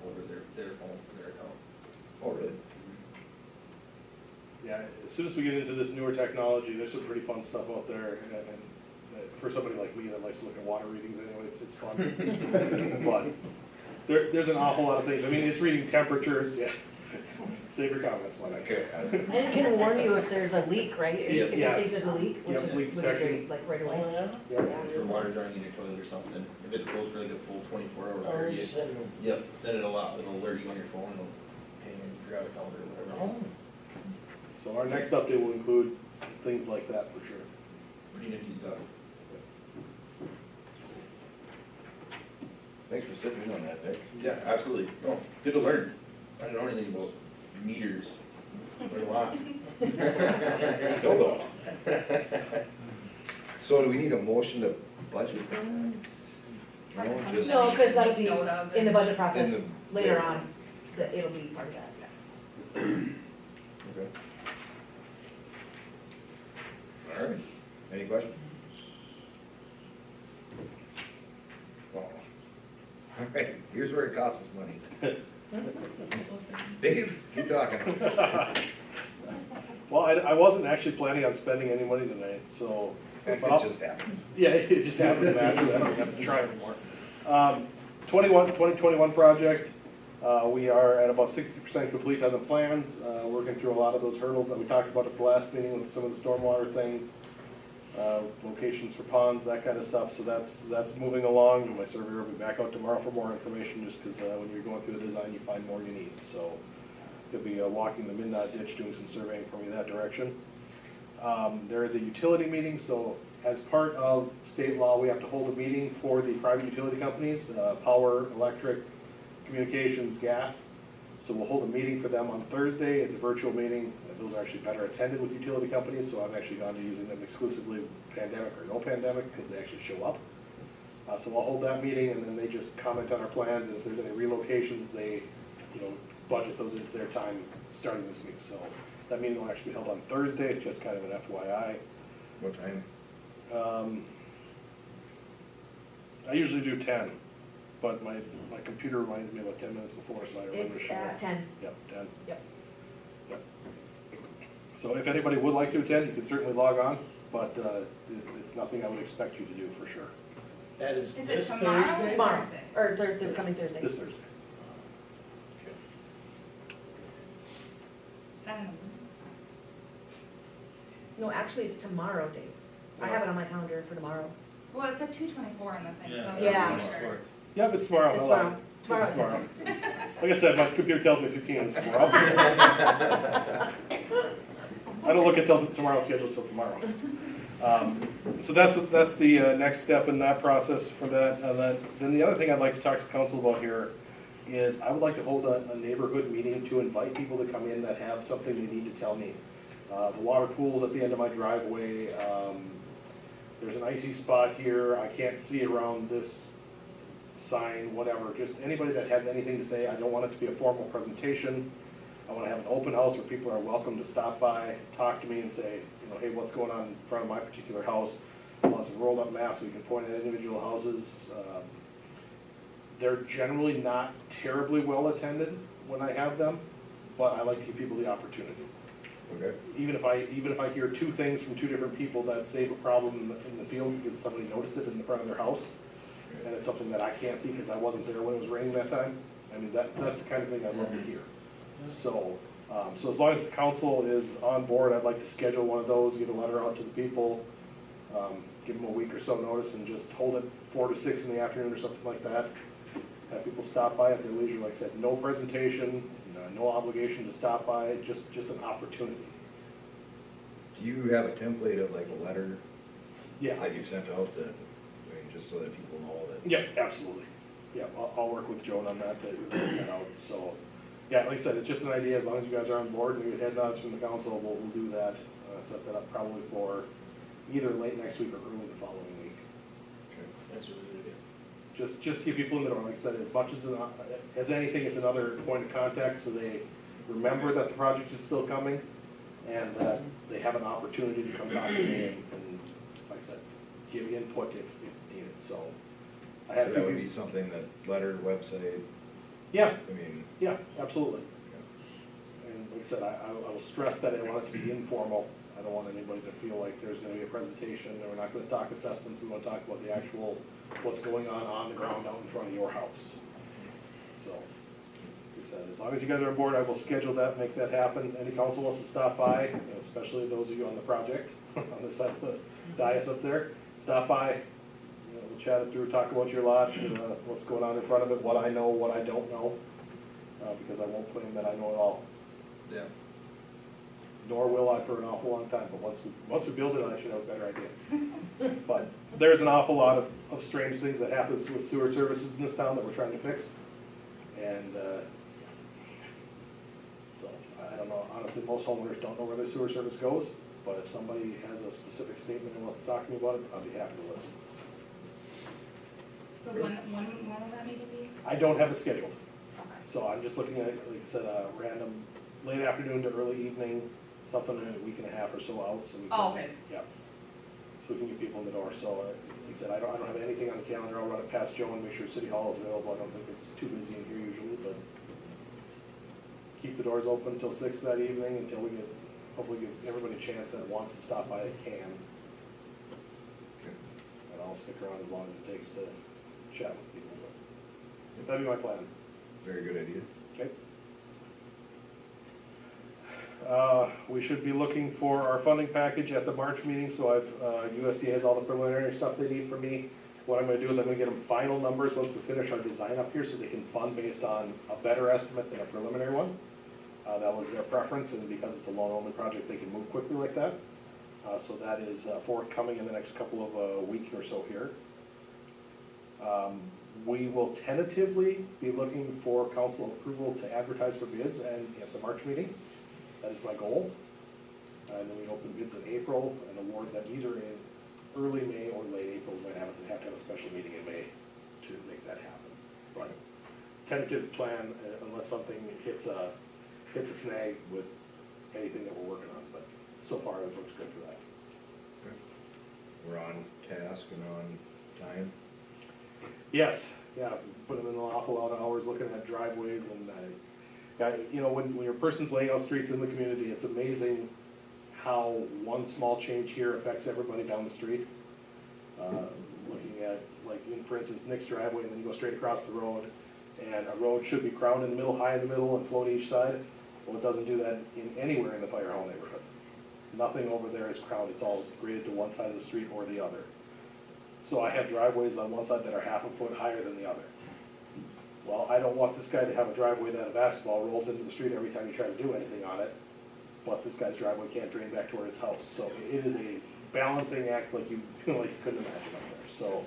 over their phone, their account. Oh, really? Yeah, as soon as we get into this newer technology, there's some pretty fun stuff out there, and for somebody like me that likes to look at water readings anyway, it's fun. But there's an awful lot of things. I mean, it's reading temperatures, yeah. Save your comments, Mike. Okay. And it can warn you if there's a leak, right? If it Yeah. thinks there's a leak, which Yep, leak is detection. like right away. Oh, yeah? Yeah. If your water drawing in your toilet or something, if it goes for like a full 24-hour Oh, period, send them. yep, then it'll alert you on your phone, it'll paying your grab account or whatever. So our next update will include things like that for sure. Pretty nifty stuff. Thanks for sitting in on that, Vic. Yeah, absolutely. No, good to learn. I didn't know anything about meters. Learned a lot. Still don't. So do we need a motion to budget that? No, just, No, because that'll be Note of in the it. budget process In the- later yeah. on, that it'll be part of that. okay. All right, any questions? Oh. All right, here's where it costs us money. Dave, keep talking. Well, I wasn't actually planning on spending any money tonight, so. It if I'll- just happens. Yeah, it just happens naturally, I don't have to try anymore. 2021 project, we are at about 60% complete on the plans, working through a lot of those hurdles that we talked about at the last meeting with some of the stormwater things, locations for ponds, that kind of stuff, so that's moving along. My surveyor will be back out tomorrow for more information, just because when you're going through the design, you find more you need, so he'll be walking the Midnight Ditch, doing some surveying for me that direction. There is a utility meeting, so as part of state law, we have to hold a meeting for the private utility companies, power, electric, communications, gas. So we'll hold a meeting for them on Thursday. It's a virtual meeting. Those are actually better attended with utility companies, so I've actually gone to using them exclusively pandemic or no pandemic, because they actually show up. So I'll hold that meeting, and then they just comment on our plans, and if there's any relocations, they, budget those into their time starting this week. So that meeting will actually be held on Thursday, just kind of an FYI. What time? I usually do 10, but my computer reminds me about 10 minutes before, so I remember to It's show at up. 10. Yep, 10. Yep. Yep. So if anybody would like to attend, you can certainly log on, but it's nothing I would expect you to do for sure. That is Is it this tomorrow or Thursday? Tomorrow, Thursday? or this coming Thursday. This Thursday. No, actually, it's tomorrow, Dave. I have it on my calendar for tomorrow. Well, it said 2:24 on the thing, so I was Yeah. not sure. Yep, it's tomorrow. It's I'll- tomorrow. It's Tomorrow. tomorrow. Like I said, my computer tells me 15 minutes before. I don't look at tomorrow's schedule till tomorrow. So that's the next step in that process for that. Then the other thing I'd like to talk to council about here is I would like to hold a neighborhood meeting to invite people to come in that have something they need to tell me. The water pool's at the end of my driveway. There's an icy spot here. I can't see around this sign, whatever. Just anybody that has anything to say. I don't want it to be a formal presentation. I want to have an open house where people are welcome to stop by, talk to me and say, hey, what's going on in front of my particular house? Lots of rolled up maps. We can point at individual houses. They're generally not terribly well attended when I have them, but I like to give people the opportunity. Okay. Even if I hear two things from two different people that save a problem in the field because somebody noticed it in the front of their house, and it's something that I can't see because I wasn't there when it was raining that time, I mean, that's the kind of thing I love to hear. So, so as long as the council is on board, I'd like to schedule one of those, get a letter out to the people, give them a week or so notice, and just hold it 4 to 6 in the afternoon or something like that. Have people stop by at their leisure, like I said, no presentation, no obligation to stop by, just an opportunity. Do you have a template of like a letter Yeah. that you sent out that, just so that people know that? Yeah, absolutely. Yeah, I'll work with Joan on that to work that out. So, yeah, like I said, it's just an idea. As long as you guys are on board and you get head nods from the council, we'll do that. Set that up probably for either late next week or early the following week. That's a really good idea. Just keep people in the door. Like I said, as much as anything, it's another point of contact so they remember that the project is still coming and that they have an opportunity to come talk to me and like I said, give input if needed. So I So have that would be something that letter, website, Yeah, I mean, yeah, absolutely. And like I said, I will stress that I want it to be informal. I don't want anybody to feel like there's gonna be a presentation, and we're not gonna talk assessments, we wanna talk about the actual, what's going on the ground out in front of your house. So, like I said, as long as you guys are on board, I will schedule that, make that happen. Any council wants to stop by, especially those of you on the project, on this side of the dais up there, stop by. We'll chat it through, talk about your lot, what's going on in front of it, what I know, what I don't know. because I won't claim that I know it all. Yeah. Nor will I for an awful long time, but once we build it, I should have a better idea. But there's an awful lot of strange things that happens with sewer services in this town that we're trying to fix. And, so, I don't know, honestly, most homeowners don't know where their sewer service goes, but if somebody has a specific statement and wants to talk to me about it, I'll be happy to listen. So when will that need to be? I don't have it scheduled, Okay. so I'm just looking at, like I said, a random late afternoon to early evening, something in a week and a half or so out, so we can. Oh, okay. Yeah. So we can get people in the door, so, like I said, I don't have anything on the calendar, I'll run it past Joe and make sure City Hall is available, I don't think it's too busy in here usually, but keep the doors open until 6 that evening, until we get, hopefully give everybody a chance that wants to stop by, can. And I'll stick around as long as it takes to chat with people, but that'd be my plan. Very good idea. Okay. We should be looking for our funding package at the March meeting, so USD has all the preliminary stuff they need from me. What I'm gonna do is I'm gonna get them final numbers once we finish our design up here, so they can fund based on a better estimate than a preliminary one. That was their preference, and because it's a loan-only project, they can move quickly like that. So that is forthcoming in the next couple of weeks or so here. We will tentatively be looking for council approval to advertise for bids and at the March meeting. That is my goal. And then we open bids in April and award them either in early May or late April. We might have to have a special meeting in May to make that happen. But tentative plan, unless something hits a snag with anything that we're working on, but so far it looks good for that. We're on task and on time. Yes, yeah, put them in an awful lot of hours looking at driveways and, you know, when your person's laying out streets in the community, it's amazing how one small change here affects everybody down the street. Looking at, like, for instance, Nick's driveway, and then you go straight across the road, and a road should be crowned in the middle, high in the middle, and flow to each side. Well, it doesn't do that anywhere in the Fire Hall neighborhood. Nothing over there is crowned, it's all graded to one side of the street or the other. So I have driveways on one side that are half a foot higher than the other. Well, I don't want this guy to have a driveway that a basketball rolls into the street every time you try to do anything on it, but this guy's driveway can't drain back toward his house. So it is a balancing act like you couldn't imagine up there. So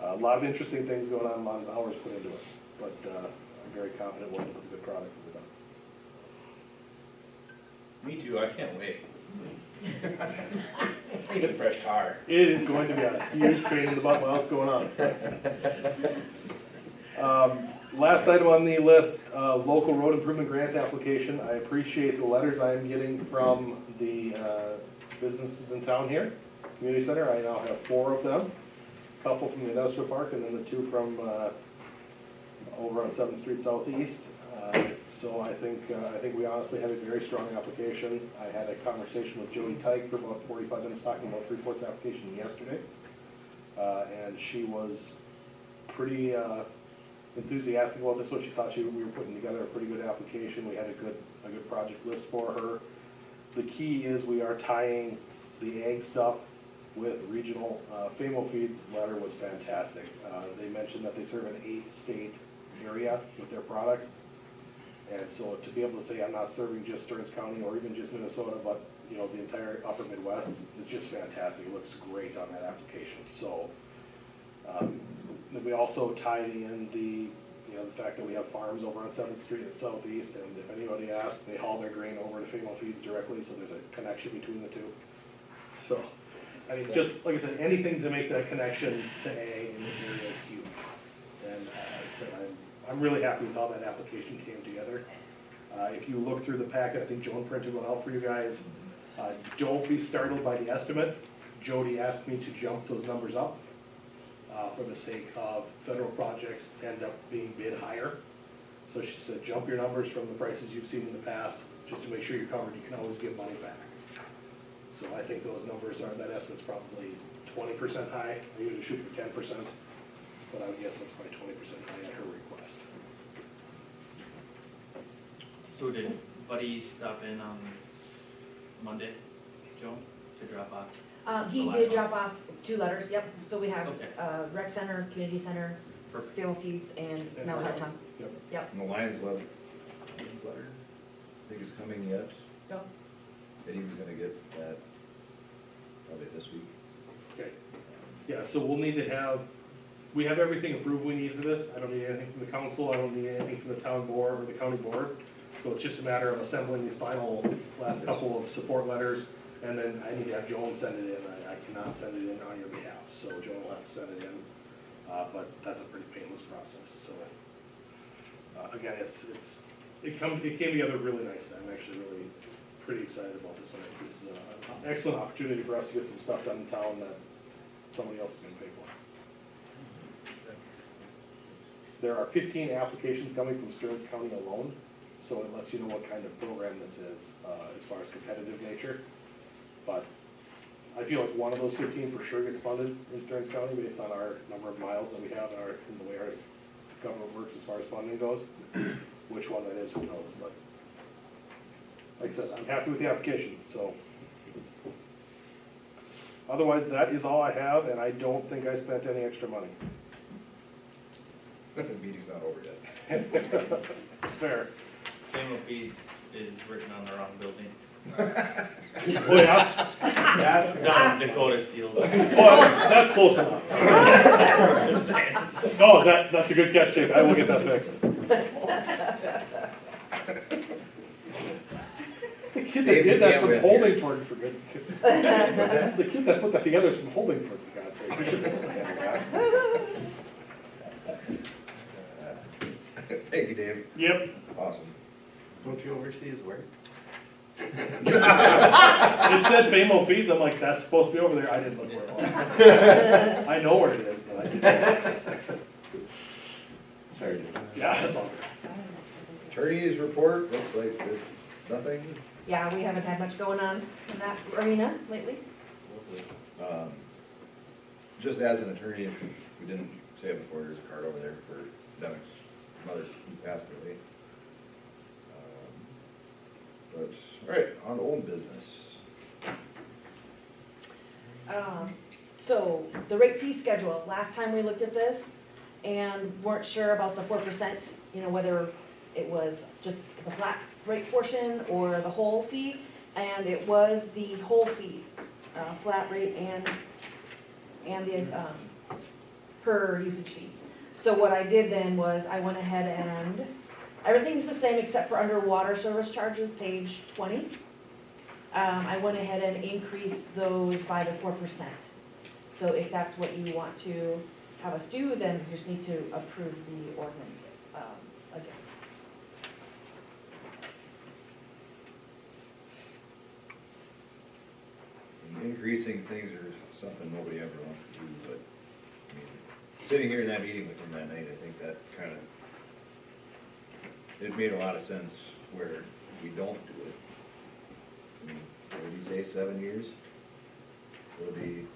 a lot of interesting things going on, a lot of hours put into it, but I'm very confident we'll end up with a good product when we're done. Me too, I can't wait. Need some fresh tar. It is going to be a huge pain in the butt while it's going on. Last item on the list, local road improvement grant application. I appreciate the letters I am getting from the businesses in town here. Community Center, I now have 4 of them. A couple from the industrial park and then the 2 from over on 7th Street Southeast. So I think we honestly have a very strong application. I had a conversation with Jody Tyke for about 45 minutes talking about Freeport's application yesterday. And she was pretty enthusiastic about this one. She thought we were putting together a pretty good application. We had a good project list for her. The key is we are tying the ag stuff with regional. Famo Feeds letter was fantastic. They mentioned that they serve an 8-state area with their product. And so to be able to say I'm not serving just Stearns County or even just Minnesota, but you know the entire upper Midwest is just fantastic. It looks great on that application. So then we also tied in the fact that we have farms over on 7th Street at Southeast, and if anybody asks, they haul their grain over to Famo Feeds directly, so there's a connection between the two. So, I mean, just like I said, anything to make that connection to ag in this area is huge. And like I said, I'm really happy with how that application came together. If you look through the packet, I think Joan printed one out for you guys. Don't be startled by the estimate. Jody asked me to jump those numbers up for the sake of federal projects end up being bid higher. So she said, jump your numbers from the prices you've seen in the past, just to make sure you're covered. You can always give money back. So I think those numbers that estimate's probably 20% high. I usually shoot for 10%, but I would guess that's probably 20% high at her request. So did Buddy stop in on Monday, Joe, to drop off? He The last did one? drop off 2 letters, yep. So we have Okay. Rec Center, Community Center, Perfect. Fayetteville Feeds and Mount Tom. Yep. Yep. And the Lions letter, I think is coming yet. Yep. Eddie was gonna get that probably this week. Okay. Yeah, so we'll need to have, we have everything approved we need for this. I don't need anything from the council, I don't need anything from the town board or the county board. So it's just a matter of assembling these final last couple of support letters, and then I need to have Joan send it in. I cannot send it in on your behalf, so Joan will have to send it in. But that's a pretty painless process, so. Again, it came together really nicely. I'm actually really pretty excited about this one. This is an excellent opportunity for us to get some stuff done in town that somebody else is gonna pay for. There are 15 applications coming from Stearns County alone, so it lets you know what kind of program this is, as far as competitive nature. But I feel like one of those 15 for sure gets funded in Stearns County based on our number of miles that we have in the way our government works as far as funding goes. Which one that is, who knows, but like I said, I'm happy with the application, so. Otherwise, that is all I have, and I don't think I spent any extra money. The meeting's not over yet. It's fair. Same Feeds is written on the wrong building. Oh, yeah? It's on Dakota Steel's. Oh, that's close enough. Just saying. No, that's a good catch, Jake. I will get that fixed. The kid that did that's from Holdingford, for good. What's that? The kid that put that together is from Holdingford, for God's sake. We should know that. Thank you, Dave. Yep. Awesome. Don't you oversee his work? It said Famo Feeds, I'm like, that's supposed to be over there. I didn't look where it was. I know where it is, but I didn't. Sorry. Yeah, that's all. Attorney's report, looks like it's nothing. Yeah, we haven't had much going on in that arena lately. Just as an attorney, if we didn't say it before, there's a card over there for Derek's mother who passed away. But, all right, on to old business. So, the rate fee schedule, last time we looked at this and weren't sure about the 4%, you know, whether it was just the flat rate portion or the whole fee, and it was the whole fee, flat rate and the per usage fee. So what I did then was I went ahead and, everything's the same except for underwater service charges, page 20. I went ahead and increased those by the 4%. So if that's what you want to have us do, then you just need to approve the ordinance again. Increasing things are something nobody ever wants to do, but, I mean, sitting here in that meeting with him that night, I think that kind of, it made a lot of sense where we don't do it. I mean, what did he say, 7 years? It'll be,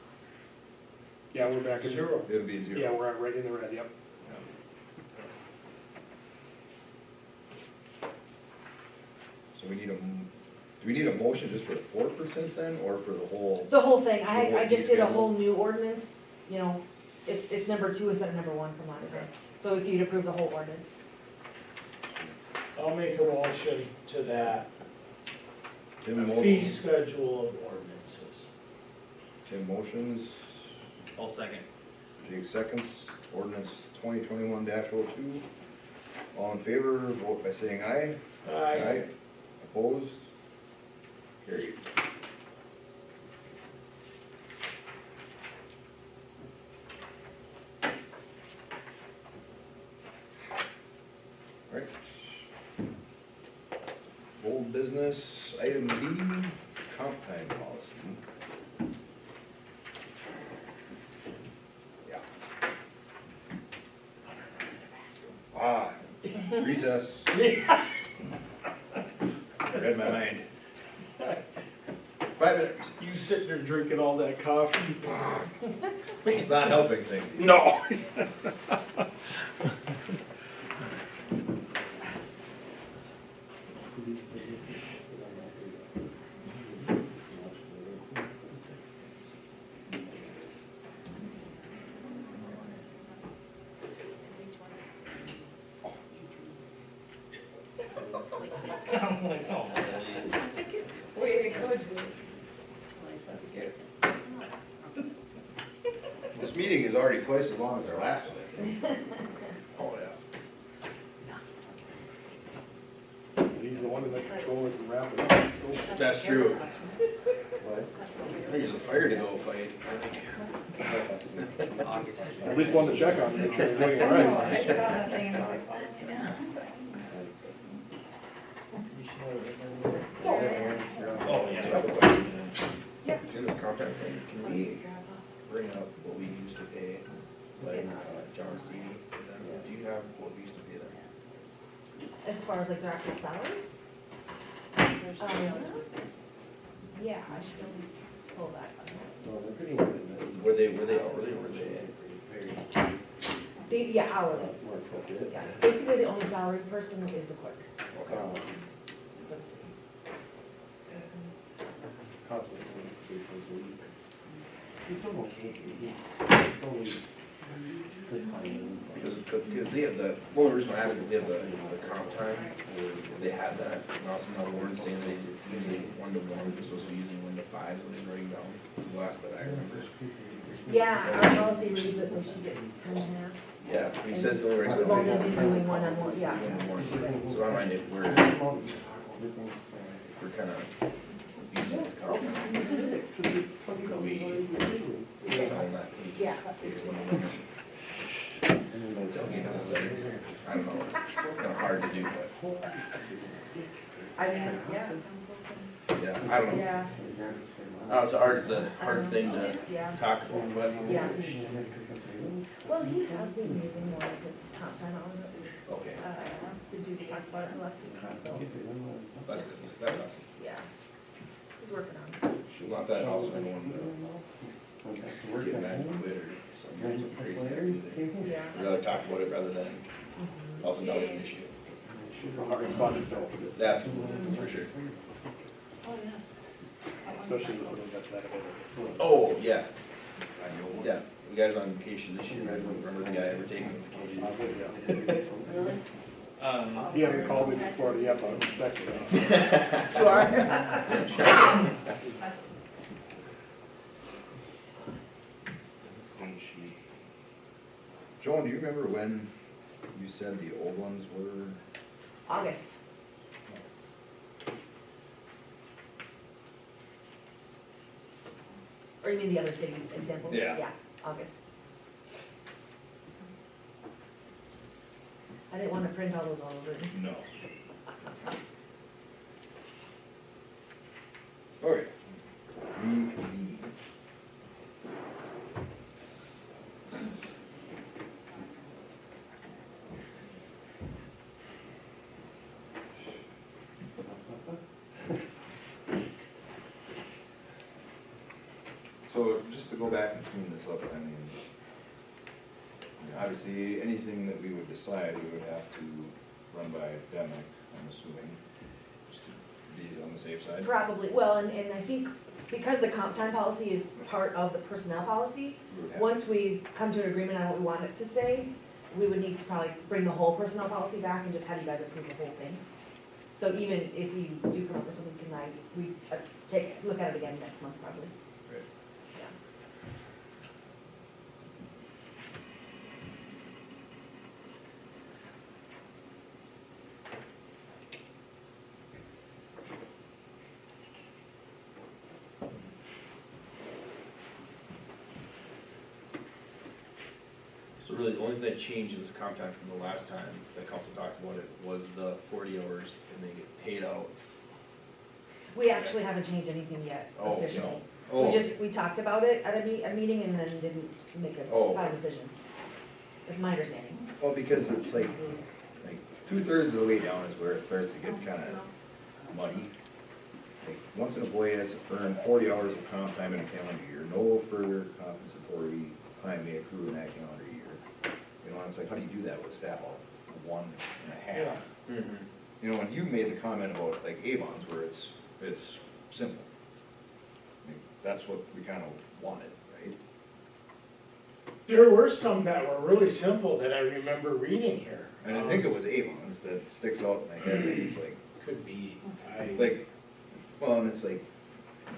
Yeah, we're back in. Zero. it'll be zero. Yeah, we're right in the red, yep. So we need do we need a motion just for the 4% then, or for the whole? The whole thing, The whole I just fee did a schedule? whole new ordinance, you know, it's number 2 instead of number 1 from last time. So if you'd approve the whole ordinance. I'll make a motion to that, Tim fee motions, schedule of ordinances. Tim motions, I'll second. Jake seconds, ordinance 2021-02. All in favor, vote by saying aye. Aye. Opposed? Carried. Right. Old business, item B, comp time policy. Yeah. Ah, recess. Read my mind. 5 minutes. You sitting there drinking all that coffee? It's not helping things. No. Way to go, This meeting is already twice as long as our last one. Oh, yeah. He's the one in the control that can wrap it up. Let's go. That's true. Right. I think there's a fire to go fight, At least one to check on, make sure they're doing it right. I saw that thing and I was like, oh, yeah. Oh, yeah. In this compact thing, can we bring up what we used to pay, like, John Stevie, do you have what we used to pay them? As far as like their actual salary? Yeah, I should pull that. Were they hourly, or were they? Yeah, hourly. Yeah, basically the only salaried person is the clerk. Okay. Cost was only 6 days a week. He's doing okay. It's only good timing. Because they have the, well, the reason I ask is they have the comp time, or they had that, and also now Warren's saying that he's usually 1 to 1, they're supposed to be using 1 to 5, so he's writing down the last that I remember. Yeah, our policy reads that we should get 10 and a half. Yeah, he says he only writes We've down only been doing one-on-one, yeah. 1 to 1. So I don't mind if we're kind of using this comp time. Could we tell them that? Yeah. I don't know, kind of hard to do, but, I mean, yeah. yeah, I don't know. Yeah, It's a hard thing to yeah, talk about, but, yeah. Well, he has been using more of his comp time hours, okay, since we talked about it in the last week, so, that's good, that's awesome. yeah. He's working on it. Not that also anyone get mad and quit or something crazy. Yeah. I'd rather talk about it rather than also not an issue. It's a hard spot to fill, Absolutely, for sure. especially with something that's that big. Oh, yeah. Yeah, you guys on vacation this year, remember the guy ever taking vacation? Really? He hasn't called me before yet, but I'm expecting it. You are? Joan, do you remember when you said the old ones were? August. Or you mean the other cities examples? Yeah. Yeah, August. I didn't want to print all those all over. No. Okay. Reconvene. So just to go back and clean this up, I mean, obviously, anything that we would decide, we would have to run by Demick, I'm assuming, just to be on the safe side. Probably, well, and I think because the comp time policy is part of the personnel policy, We would have- once we come to an agreement on what we want it to say, we would need to probably bring the whole personnel policy back and just have you guys approve the whole thing. So even if we do come up with something tonight, we look at it again next month probably. Right. Yeah. So really, the only thing that changed in this comp time from the last time that council talked about it was the 40 hours and they get paid out. We actually haven't changed anything yet Oh, officially. no. Oh. We talked about it at a meeting and then didn't make a Oh. final decision. That's my understanding. Well, because it's like 2/3 of the way down is where it starts to get kind of muddy. Like, once an employee has earned 40 hours of comp time in a calendar year, no further compensatory time may accrue in that calendar year. You know, it's like, how do you do that with a staff of 1.5? Mm-hmm. You know, when you made the comment about like Avon's where it's simple. I mean, that's what we kind of wanted, right? There were some that were really simple that I remember reading here. And I think it was Avon's that sticks out in my head, and it's like, Could be, Like, well, and it's like, do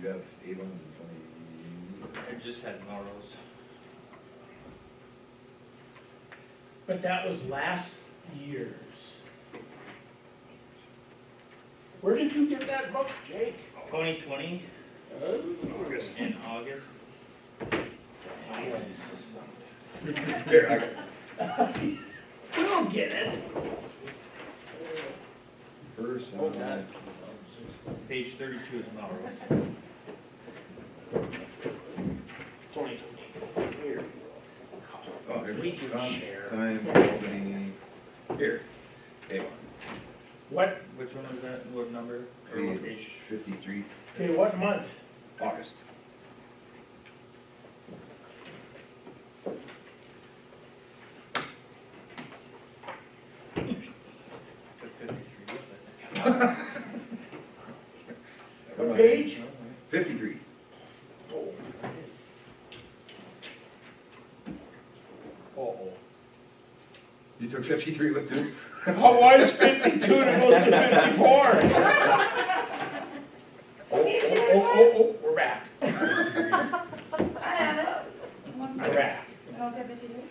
you have Avon in 20? I just had Melrose. but that was last year's. Where did you get that book, Jake? 2020 Oh, in August. filing system. Here, We don't get it. first, Oh, God. Page 32 is Melrose. 2020. Here. oh, here, We can share. Time, Albany, here, Avon, What, Which one was that? What number? Or what page page? 53, okay, what month? August. Said 53, I think. What page? 53. Uh-oh. You took 53 with two? How is 52 that goes to 54? Oh, we're back. I have it. One We're second. back. I'll give it to you.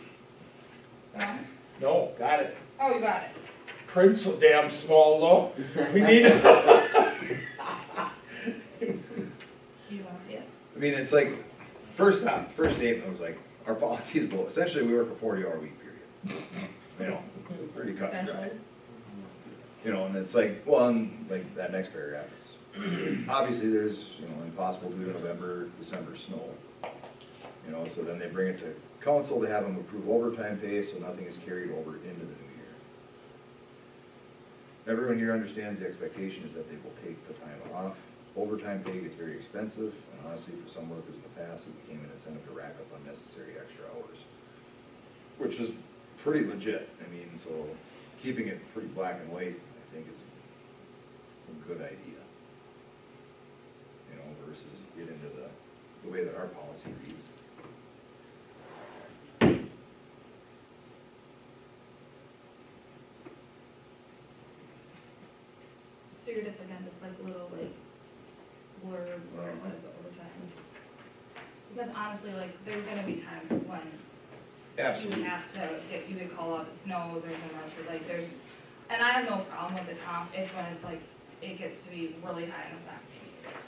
No? No, got it. Oh, you got it. Print's so damn small though. We need it. Do you wanna see it? I mean, it's like, first statement was like, our policy is, essentially, we work a 40-hour week period. You know, pretty cut and dry. Essentially. You know, and it's like, well, and like that next paragraph, it's, obviously, there's, you know, impossible due to November, December snow. You know, so then they bring it to council to have them approve overtime pay, so nothing is carried over into the new year. Everyone here understands the expectation is that they will take the time off. Overtime pay gets very expensive, and honestly, for some workers in the past, it became an incentive to rack up unnecessary extra hours. Which is pretty legit, I mean, so keeping it pretty black and white, I think, is a good idea. You know, versus get into the way that our policy reads. So you're just again, this like little like blurb where it says overtime. Because honestly, like, there's gonna be times when you have to, you could call out it snows or something, or like there's, and I have no problem with the comp, it's when it's like, it gets to be really high in the summer.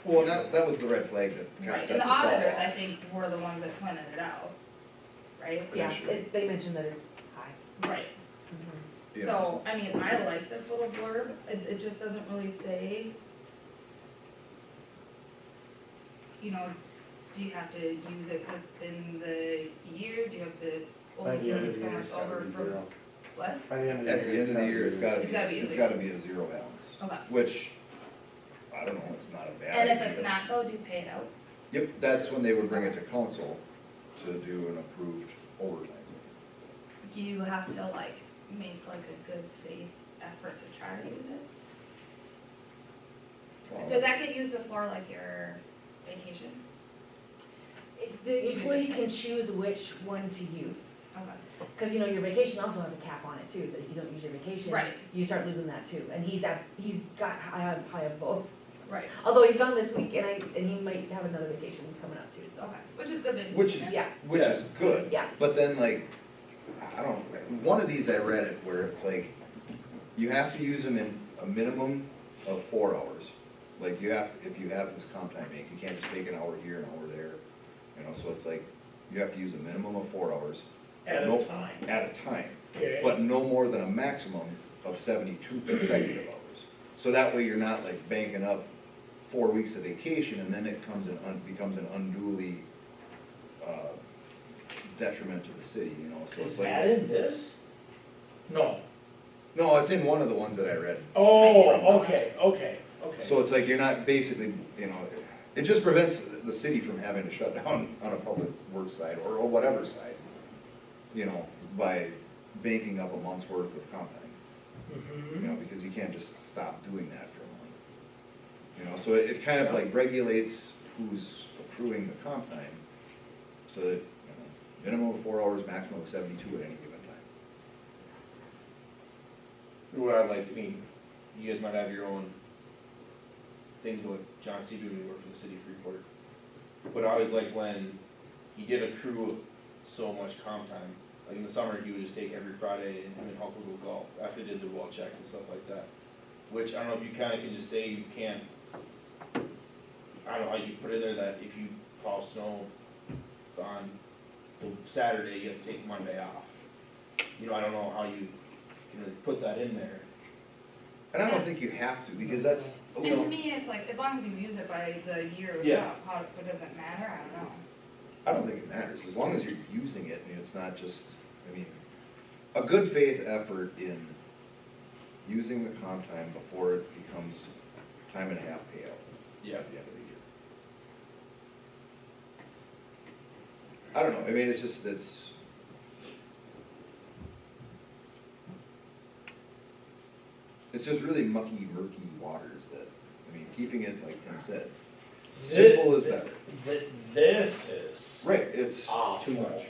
Well, that was the red flag that kind of Right, set and this the all auditors, I off. think, were the ones that pointed it out, right? Yeah, Initially. they mentioned that it's high. Right, You know, so, I mean, I like this little blurb, it just doesn't really say, you know, do you have to use it within the year, do you have to By only the end use of the so year, much it's gotta over be for, zero. what? By the end of the At the end of the year, it's gotta It's gotta be it's zero. gotta be a zero balance. Okay. Which, I don't know, it's not a bad And idea. if it's not, though, do you pay it out? Yep, that's when they would bring it to council to do an approved overtime. Do you have to like make like a good faith effort to try to use it? Does that get used before like your vacation? The employee can choose which one to use. Okay. Because, you know, your vacation also has a cap on it too, that if you don't use your vacation, Right. you start losing that too. And he's got high of both. Right. Although he's gone this week, and he might have another vacation coming up too, so. Okay, which is good that. Which is, Yeah, which is good. yeah. But then like, I don't, one of these I read it where it's like, you have to use them in a minimum of 4 hours. Like you have, if you have this comp time bank, you can't just take an hour here, an hour there. You know, so it's like, you have to use a minimum of 4 hours. At a No- time. At a time. Okay. But no more than a maximum of 72 consecutive hours. So that way you're not like banking up 4 weeks of vacation and then it becomes an unduly detriment to the city, you know, so Is it's like. that in this? No. No, it's in one of the ones that I read. Oh, okay. So it's like you're not basically, you know, it just prevents the city from having to shut down on a public works side or whatever side, you know, by banking up a month's worth of comp time. You know, because you can't just stop doing that for a month. You know, so it kind of like regulates who's accruing the comp time, so that, you know, minimum of 4 hours, maximum of 72 at any given time. what I'd like, I mean, you guys might have your own things with John Seaby, we work for the city of Freeport. But I always like when he did accrue so much comp time, like in the summer, he would just take every Friday and him and Hulk would go golf after they did the well checks and stuff like that. Which, I don't know if you kinda can just say you can't, I don't know how you put it there, that if you plow snow on the Saturday, you have to take Monday off. You know, I don't know how you can really put that in there. And I don't think you have to, because that's, And to me, it's like, as long as you use it by the year, Yeah. how, it doesn't matter, I don't know. I don't think it matters, as long as you're using it, and it's not just, I mean, a good faith effort in using the comp time before it becomes time and a half payout Yeah. at the end of the year. I don't know, I mean, it's just, it's just really mucky, murky waters that, I mean, keeping it, like Tim said, simple is better. This is Right, it's awful. Too much.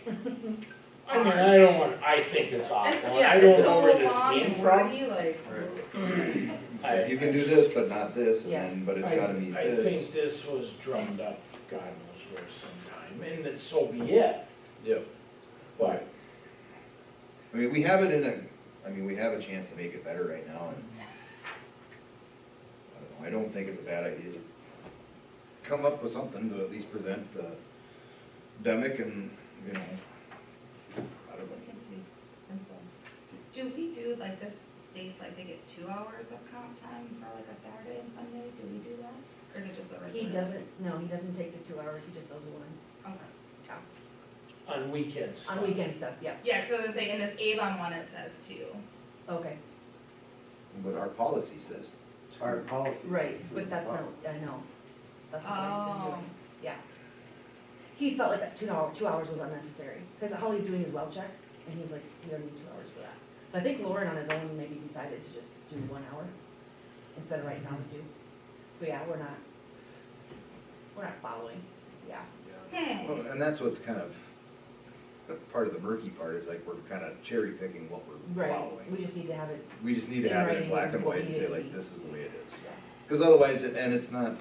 I mean, I think it's awful, Yeah, I don't it's know so where this long came and from. wordy, like, So you can do this, but not this, and Yeah. then, but it's gotta meet I this. think this was drummed up, God knows where sometime, and that so be it, Yep. but I mean, we have it in we have a chance to make it better right now, and I don't know, I don't think it's a bad idea to come up with something to at least present Demick and, you know, I don't know. this seems to be simple. Do we do, like, this states, like, they get 2 hours of comp time for like a Saturday and Sunday, do we do that? Or is it just a regular? He doesn't, no, he doesn't take the 2 hours, he just does one. Okay. on weekends. On weekend stuff, yeah, Yeah, so they say in this Avon one, it says 2. okay, But our policy says, Our policy. right, but that's not, I know. That's not what he's been Oh. doing, yeah. He felt like that 2 hours was unnecessary, because how he's doing his well checks, and he's like, you don't need 2 hours for that. So I think Lauren on his own maybe decided to just do 1 hour instead of writing down the 2. So yeah, we're not following, yeah. well, and that's what's kind of, part of the murky part is like, we're kind of cherry picking what we're Right, following. we just need to have it, We just need to in have it in writing black and what white and we say need to like, see. this is the way it is. yeah. Because otherwise, and it's not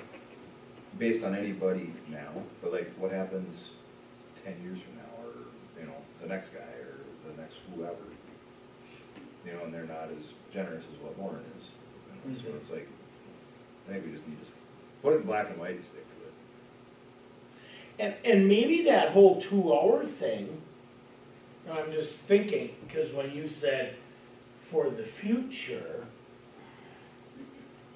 based on anybody now, but like what happens 10 years from now, or, you know, the next guy, or the next whoever. You know, and they're not as generous as what Lauren is. You know, so it's like, I think we just need to put it in black and white and stick to it. And maybe that whole 2 hour thing, I'm just thinking, because when you said for the future,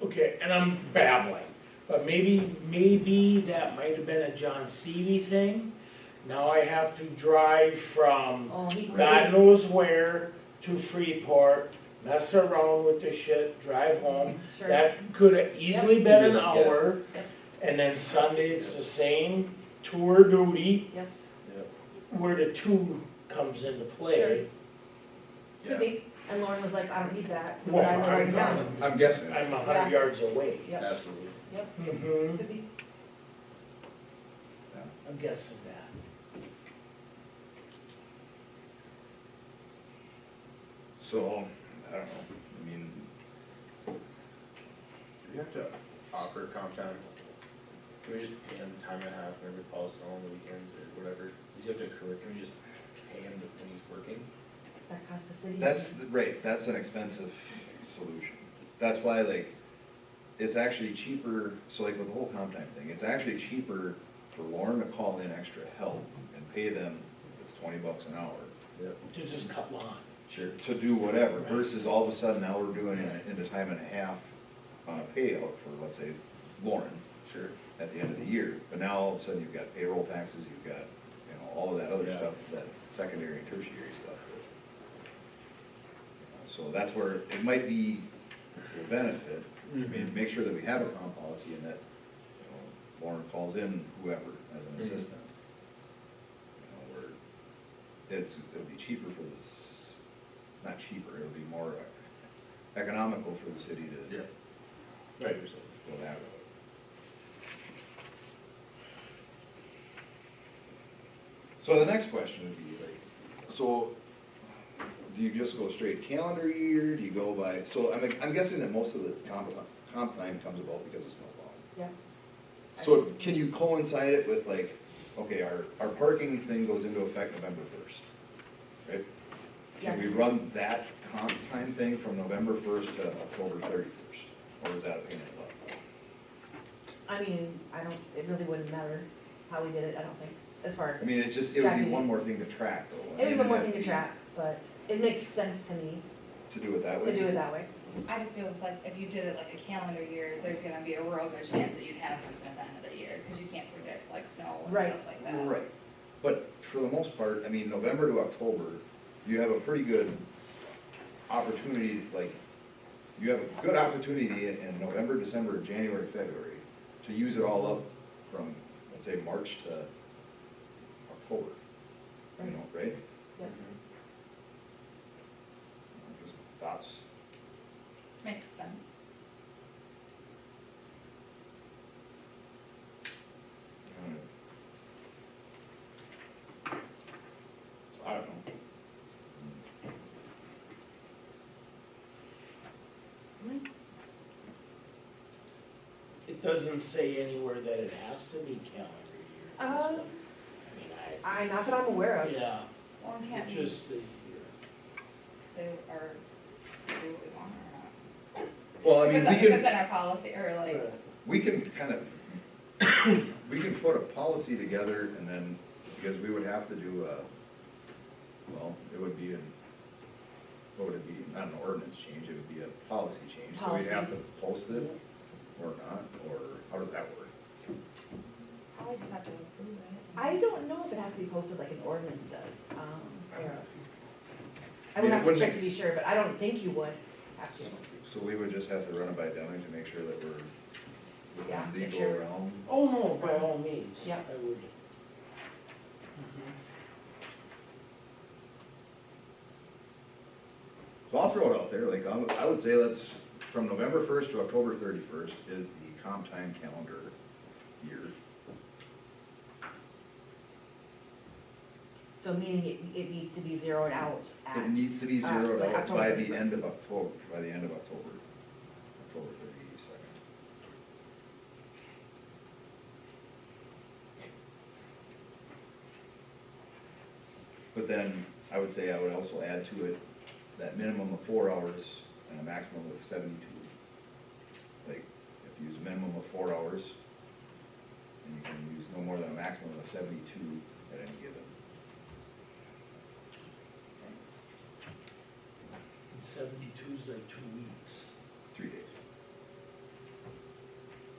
okay, and I'm babbling, but maybe that might have been a John Stevie thing. Now I have to drive from Oh, he. God knows where to Freeport, mess around with the shit, drive home. Sure. That could have easily been an Yeah. hour, Yep. and then Sunday it's the same tour duty. Yep. Where the 2 comes into play. Could be, and Lauren was like, I don't need that, but Well, I know right now. I'm guessing. I'm 100 yards away. Yep, Absolutely. Mm-hmm. could be. I'm guessing that. So, I don't know, I mean, Do we have to offer comp time? Can we just pay him time and a half whenever he plows snow on the weekends or whatever? Does he have to accrue it? Can we just pay him when he's working? That costs the city. right, that's an expensive solution. That's why, like, it's actually cheaper, so like with the whole comp time thing, it's actually cheaper for Lauren to call in extra help and pay them, if it's $20 an hour, To just cut lawn. sure, to do whatever, versus all of a sudden now we're doing it into time and a half on a payout for, let's say, Lauren, Sure. at the end of the year. But now all of a sudden you've got payroll taxes, you've got, you know, all of that other Yeah. stuff, that secondary and tertiary stuff. So that's where it might be to the benefit, I mean, make sure that we have a comp policy and that, you know, Lauren calls in whoever as an Mhm. assistant. You know, where it'll be cheaper for this, not cheaper, it'll be more economical for the city to Yeah. Right. Go that road. So the next question would be like, so do you just go straight calendar year, do you go by, so I'm guessing that most of the comp time comes about because of snowball. Yeah. So can you coincide it with like, okay, our parking thing goes into effect November first, right? Can we run that comp time thing from November first to October 31st, or is that a pain in the butt? I mean, it really wouldn't matter how we did it, I don't think, as far as. I mean, it would be one more thing to track though. It would be one more thing to track, but it makes sense to me To do it that way? to do it that way. I just feel like if you did it like a calendar year, there's gonna be a real good chance that you'd have something at the end of the year, because you can't predict like snow and Right. stuff like that. Right, but for the most part, I mean, November to October, you have a pretty good opportunity, like, you have a good opportunity in November, December, January, February, to use it all up from, let's say, March to October, you know, right? Yep. Just thoughts? Makes sense. So I don't know. It doesn't say anywhere that it has to be calendar year. I mean, Not that I'm aware of. yeah, Well, and can't it's we just the year. say, or do what we want or not? Well, I mean, Because we that's can, in our policy, or like, we can kind of, we can put a policy together and then, because we would have to do well, it would be what would it be, not an ordinance change, it would be a policy change. So we'd have to post it or not, or how does that work? probably just have to approve it. I don't know if it has to be posted like an ordinance does. Or- I I would mean, it have to wouldn't check to make be sure, but I don't think you would have to. So we would just have to run it by Deming to make sure that we're Yeah, within make legal sure. realm. Oh, no, by all means. Yep. I would. So I'll throw it out there, like, I would say let's, from November first to October 31st is the comp time calendar year. So meaning it needs to be zeroed out at. It needs to be zeroed like out October by the 31st. end of October, October 32nd. But then, I would say I would also add to it that minimum of 4 hours and a maximum of 72. Like, if you use a minimum of 4 hours, and you can use no more than a maximum of 72 at any given. And 72 is like 2 weeks. 3 days.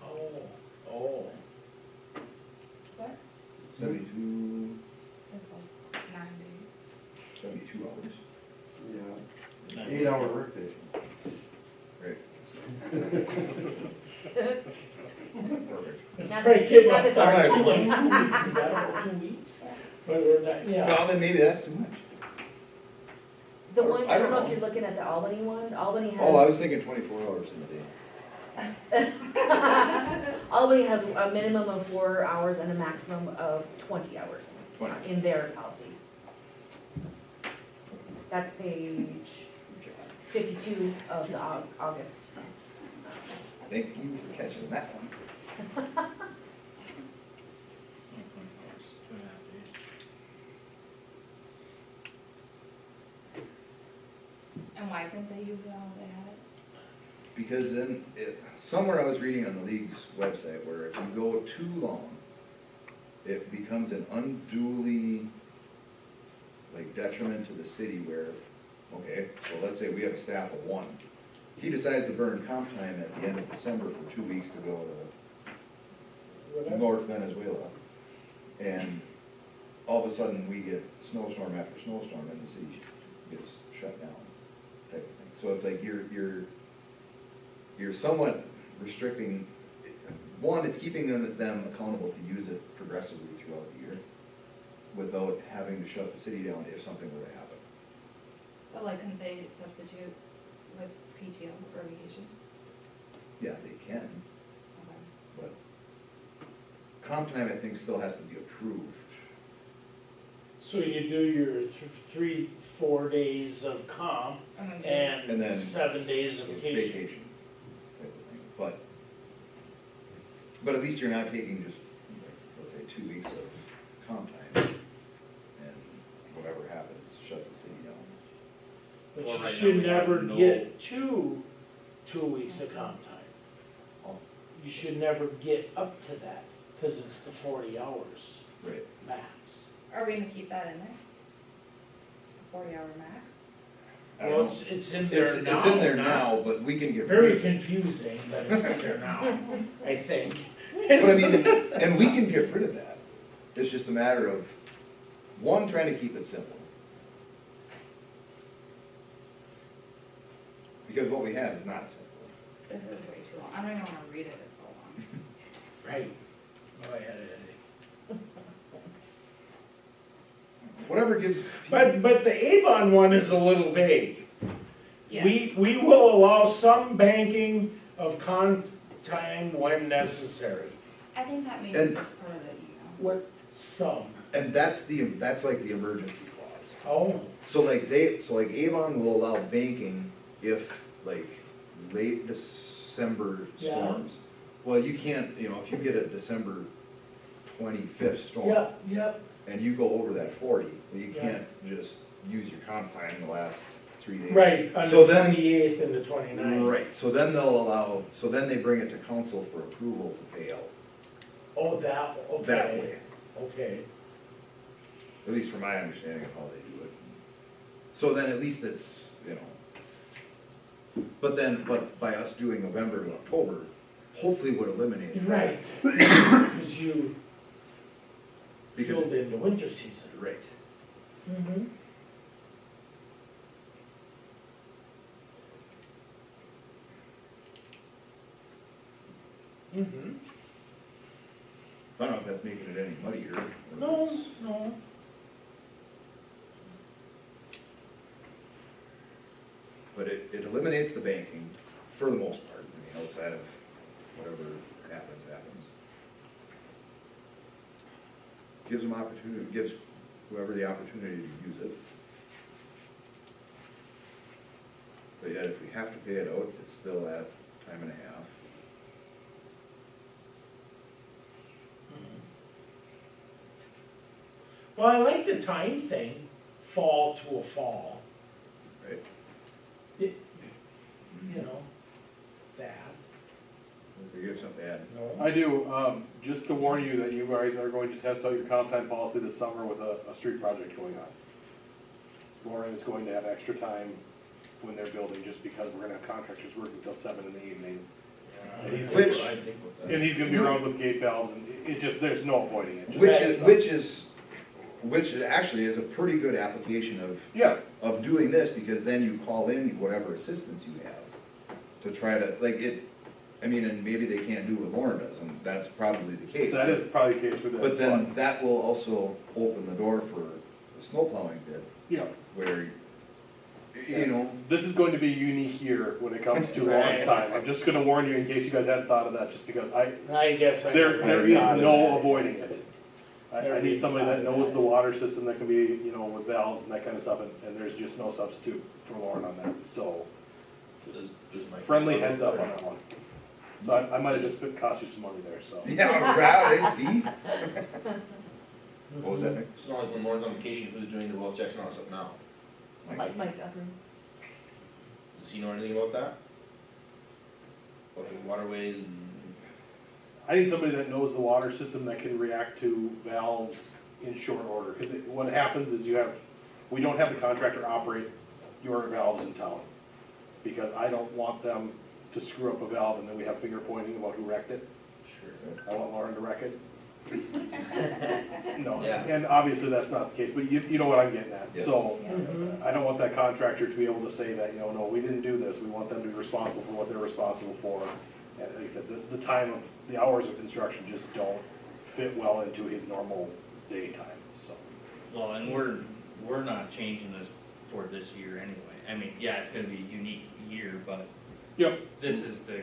Oh. What? 72, It's like 9 days. 72 hours. Yeah. 8-hour workday. Right. Perfect. Not Right, this- not this All right. hard. 2 weeks, is that about 2 weeks? But we're not, yeah. Well, then maybe that's too much. The one, I I don't don't know know. if you're looking at the Albany one, Albany has. Oh, I was thinking 24 hours in a day. Albany has a minimum of 4 hours and a maximum of 20 hours 20. in their policy. That's page 52 of the August. Thank you for catching that one. 2.5 days. And why couldn't they use it all they had it? Because then, somewhere I was reading on the league's website where if you go too long, it becomes an unduly, like, detriment to the city where, okay, so let's say we have a staff of 1. He decides to burn comp time at the end of December for 2 weeks to go to North Venezuela. And all of a sudden, we get snowstorm after snowstorm and the city gets shut down, type of thing. So it's like you're somewhat restricting, one, it's keeping them accountable to use it progressively throughout the year without having to shut the city down if something were to happen. But like, couldn't they substitute with PTO or vacation? Yeah, they can, Okay. but comp time, I think, still has to be approved. So you do your 4 days of comp And and then 7 days of vacation. type of thing. But at least you're not taking just, let's say, 2 weeks of comp time, and whatever happens, shuts the city down. But Well, you right now should we have never no- get to 2 weeks of comp time. Oh. You should never get up to that, cause it's the 40 hours Right. max. Are we gonna keep that in there? 40-hour max? I don't Well, know. it's in there now. It's in there not- now, but we can get rid Very of it. confusing, but it's in there now, I think. But I mean, and we can get rid of that. It's just a matter of, one, trying to keep it simple. Because what we have is not simple. This is way too long. I don't even wanna read it, it's so long. Right. Go ahead, Eddie. Whatever gives. But the Avon one is a little vague. Yeah. We will allow some banking of comp time when necessary. I think that means And- just part of the email. What, some? And that's like the emergency clause. Oh, So like Avon will allow banking if like late December Yeah. storms. Well, you can't, if you get a December 25th storm. yeah, And you go over that 40, well, you Yeah. can't just use your comp time the last 3 days. right, on So the then- 28th and the 29th. Right, so then they'll allow, so then they bring it to council for approval to pay out, Oh, that, okay. that way, Okay, at least from my understanding of how they do it. So then at least it's, but by us doing November to October, hopefully would eliminate that. right. Because you Because, filled in the winter season. right, Mm-hmm. Mm-hmm. I don't know if that's making it any muddier. or if No, it's- no. But it eliminates the banking for the most part, outside of whatever happens. Gives them opportunity, gives whoever the opportunity to use it. But yet, if we have to pay it out, it's still at time and a half. Well, I like the time thing, fall to a fall, Right. you know, that. If you give something to add. I do, just to warn you that you guys are going to test out your comp time policy this summer with a street project going on. Lauren is going to have extra time when they're building, just because we're gonna have contractors working till 7 in the evening. And he's gonna- Which- And he's gonna be around with gate valves, and it just, there's no avoiding it. Just Which heads is, up. which actually is a pretty good application Yeah, of doing this, because then you call in whatever assistance you have to try to, and maybe they can't do what Lauren does, and that's probably the case. that is probably the case for this. But then that will also open the door for the snow plowing bid, Yeah, where, this is going to be a unique year when it comes to Right. launch time. I'm just gonna warn you in case you guys hadn't thought of that, just because I guess I. there is no avoiding it. I Never need even somebody thought that of knows that. the water system that can be, with valves and that kind of stuff, and there's just no substitute for Lauren on that, so. Friendly heads up on that one. So I might have just cost you some money there, so. Yeah, right, see? What was that, Nick? It's not like when Lauren's on vacation, who's doing the well checks and all that stuff now? Mike Duffy. Does he know anything about that? About the waterways and? I need somebody that knows the water system that can react to valves in short order, because what happens is we don't have the contractor operate your valves in town, because I don't want them to screw up a valve and then we have finger pointing about who wrecked it. Sure. I want Lauren to wreck it. No, Yeah. and obviously that's not the case, but you know what I'm getting at. Yes. So, Mhm. I don't want that contractor to be able to say that, no, we didn't do this, we want them to be responsible for what they're responsible for. And like I said, the hours of construction just don't fit well into his normal daytime, so. Well, and we're not changing this for this year anyway. I mean, yeah, it's gonna be a unique year, but Yep. this is to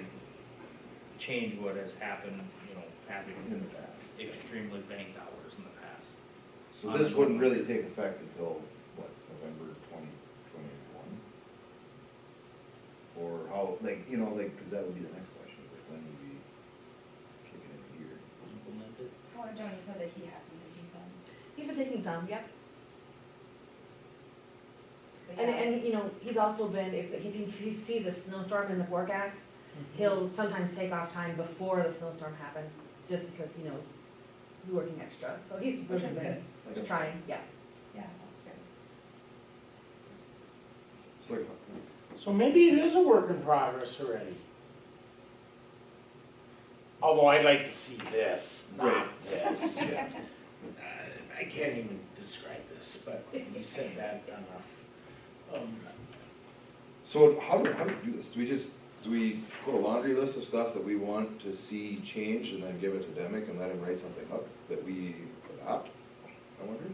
change what has happened, having In the past. extremely banked hours in the past. So this wouldn't really take effect until, what, November 2021? Or how, like, you know, like, cause that would be the next question, is like, when would we kick it into gear? Implemented. Oh, and Johnny said that he has been taking some. He's been taking some, yep. But And, yeah. and, you know, he's also been, if he sees a snowstorm in the forecast, he'll sometimes take off time before the snowstorm happens, just because he knows he's working extra. So he's Which really is been good. Which is trying, yeah. Yeah, that's good. So, like, So maybe it is a work in progress already. Although I'd like to see this, not this. I can't even describe this, but you said that enough. so how do we do this? Do we put a laundry list of stuff that we want to see change and then give it to Demick and let him write something up that we adopt? I wonder.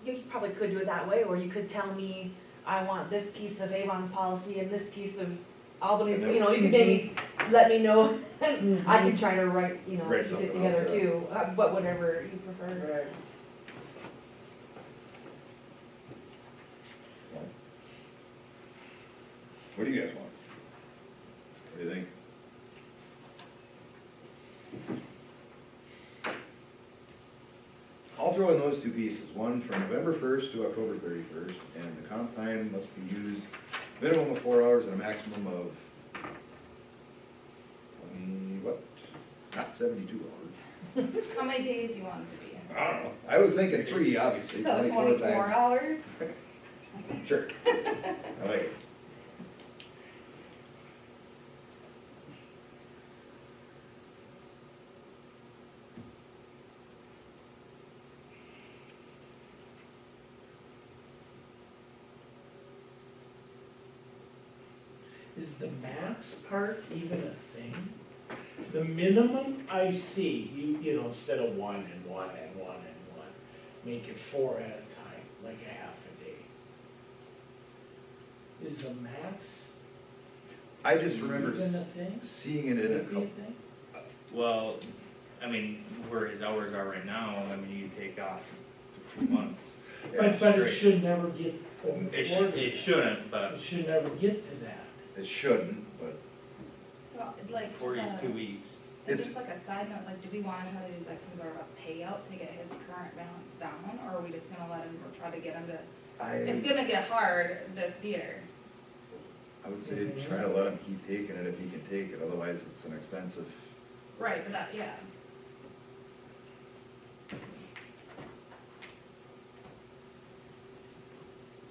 You probably could do it that way, or you could tell me, I want this piece of Avon's policy and this piece of Albany's, And then- you know, you could maybe let me know. I can try to write, you know, Write piece it something together up, yeah. too, but whatever you prefer. What do you guys want? What do you think? I'll throw in those two pieces, one from November 1st to October 31st, and the comp time must be used minimum of 4 hours and a maximum of 20, what? It's not 72 hours. How many days do you want it to be in? I don't know. I was thinking 3, obviously, So 24 24 times. hours? Sure. I like it. Is the max part even a thing? The minimum I see, you know, instead of one and one and one and one, make it 4 at a time, like a half a day. Is the max I just remember even a thing? seeing it in a Would it be couple. a thing? Well, I mean, where his hours are right now, I mean, you take off 2 months. But it straight. should never get over It 40. shouldn't, but It should never get to that. It shouldn't, but So, like, 40 is just 2 weeks. It's- just like a side note, like, do we want to try to do like some sort of a payout to get his current balance down, or are we just gonna let him, or try to get him to, it's I gonna get hard this year. would say try to let him keep taking it if he can take it, otherwise it's an expensive. Right, but that, yeah.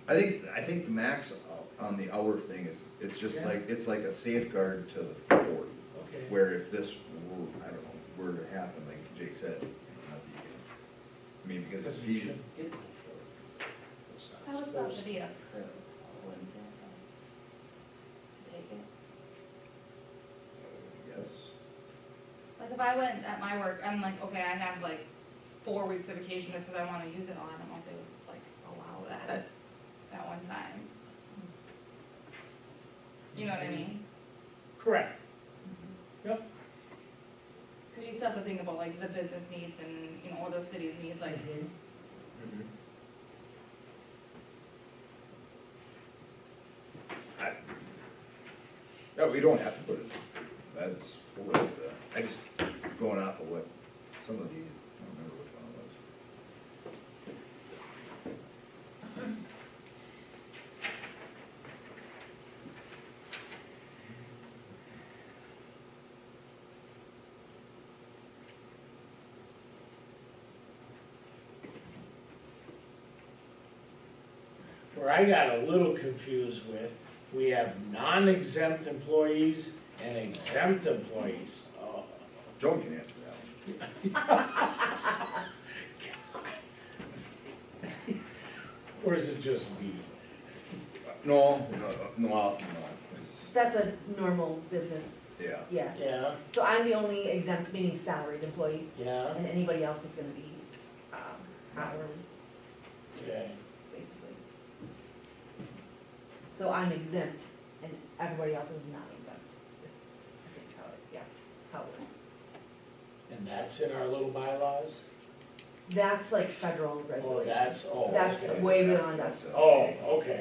I think the max on the hour thing is, it's just like, it's like a safeguard to the 40. Okay. Where if this, I don't know, were to happen, like Jake said, not that you can- I mean, because if Because we he, shouldn't get to 40. It's not How was that supposed to to. be approved, wouldn't it? To take it? yes, Like, if I went at my work, I'm like, okay, I have like 4 weeks of vacation just because I wanna use it all, I don't know if they would like allow that at one time. You know what I mean? Correct. Cause you still have to think about like the business needs and, you know, all those cities needs, like, no, we don't have to put it, that's, what would, I just, going off of what some of the, I don't remember which one it was. Where I got a little confused with, we have non-exempt employees and exempt employees. Oh, Joan can answer that one. or is it just me? No, it's, That's a normal business, yeah. yeah. Yeah, So I'm the only exempt, meaning salaried employee, yeah, and anybody else is gonna be hourly, okay. basically. So I'm exempt, and everybody else is not exempt, is, I think, how it works. And that's in our little bylaws? That's like federal Oh, regulation. okay. That's way beyond us. Oh, okay.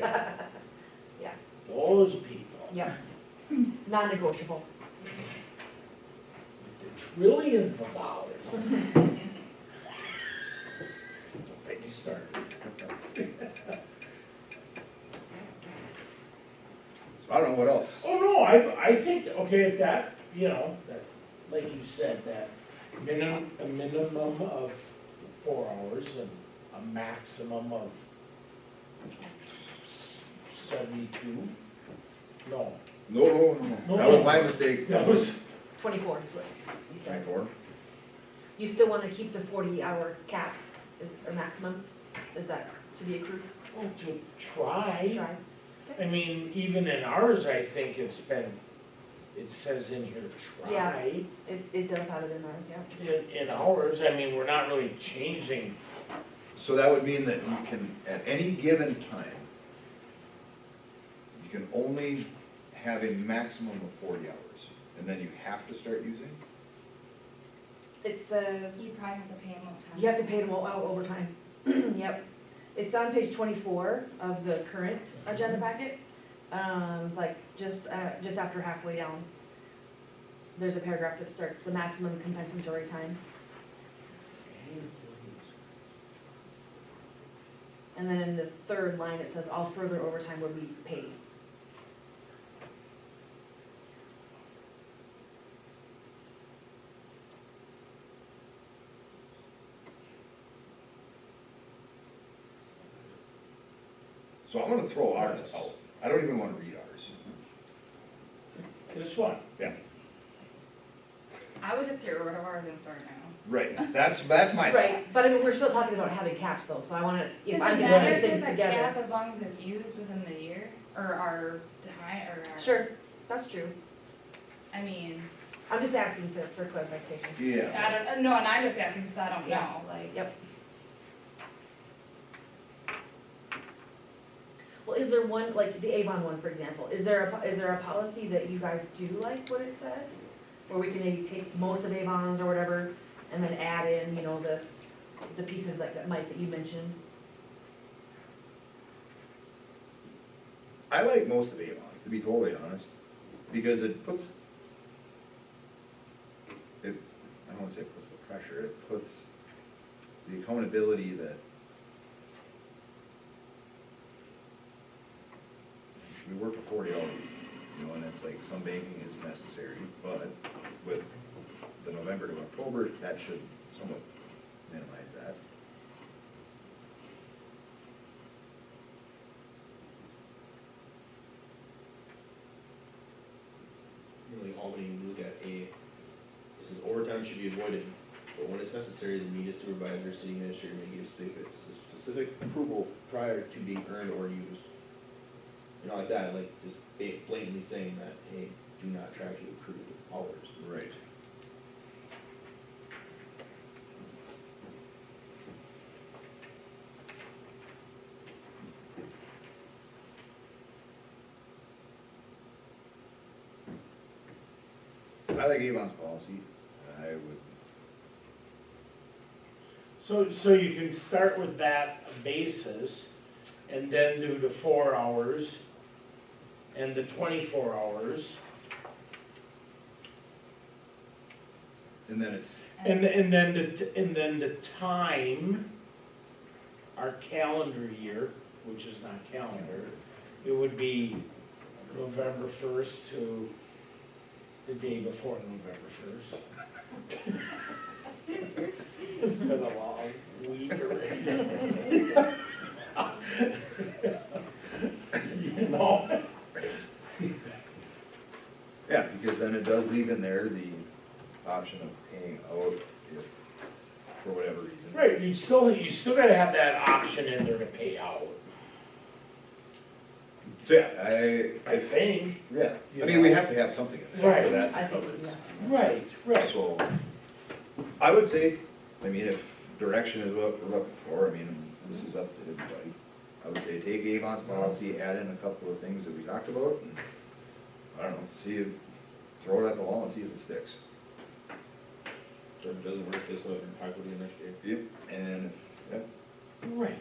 Yeah. Those people, Yep. Non-negotiable. the trillions of dollars. Right start. So I don't know what else. Oh, no, I think, okay, if that, you know, that, like you said, that a minimum of 4 hours and a maximum of 72? No, No, that was my mistake. that was, 24 is what you said. 24. You still want to keep the 40-hour cap, or maximum? Is that to be accrued? oh, to try. Try. I mean, even in ours, I think it's been, it says in here, Yeah. try. It does have it in ours, yeah. In ours, I mean, we're not really changing. So that would mean that you can, at any given time, you can only have a maximum of 40 hours, and then you have to start using? It says, You probably have to pay them overtime. you have to pay them out overtime. Yep. It's on page 24 of the current agenda packet, like just after halfway down. There's a paragraph that starts the maximum compensatory time. And then in the third line, it says all further overtime will be paid. So I'm gonna throw ours out. I don't even wanna read ours. This one. Yeah. I would just get rid of ours and start now. Right, that's my thought. Right, but I mean, we're still talking about having caps though, so I wanna, if Does I'm it gonna matter put if these things there's a together. gap as long as it's used within the year, or our time, or our? Sure, that's true. I mean, I'm just asking for clarification. Yeah. I don't, no, and I'm just asking because I don't Yeah. know, like. Yep. Well, is there one, like the Avon one, for example, is there a policy that you guys do like what it says? Where we can maybe take most of Avon's or whatever, and then add in, you know, the pieces like that, Mike, that you mentioned? I like most of Avon's, to be totally honest, because it puts, I don't wanna say it puts the pressure, it puts the accountability that we work for 40 hours, you know, and it's like some banking is necessary, but with the November to October, that should somewhat minimize that. Really, Albany, you look at this is overtime should be avoided, but when it's necessary, the immediate supervisor, city administrator may give specific approval prior to being earned or used. You know, like that, like just blatantly saying that, hey, do not try to accrue hours. Right. I like Avon's policy, I would, So you can start with that basis and then do the 4 hours and the 24 hours. and then it's, And then the time, our calendar year, which is not calendar, it would be November 1st to the day before November 1st. It's been a long week already. You know? yeah, because then it does leave in there the option of paying out if, for whatever reason. Right, you still gotta have that option in there to pay out, So, yeah, I think. yeah, I mean, we have to have something in there for Right. that I to think, cover this. yeah. Right. So, I would say, I mean, if direction is what we're looking for, I mean, this is up to everybody. I would say take Avon's policy, add in a couple of things that we talked about, and, I don't know, throw it at the wall and see if it sticks. So if it doesn't work this way, we're gonna talk with you next year. Yep, and, yep. Right.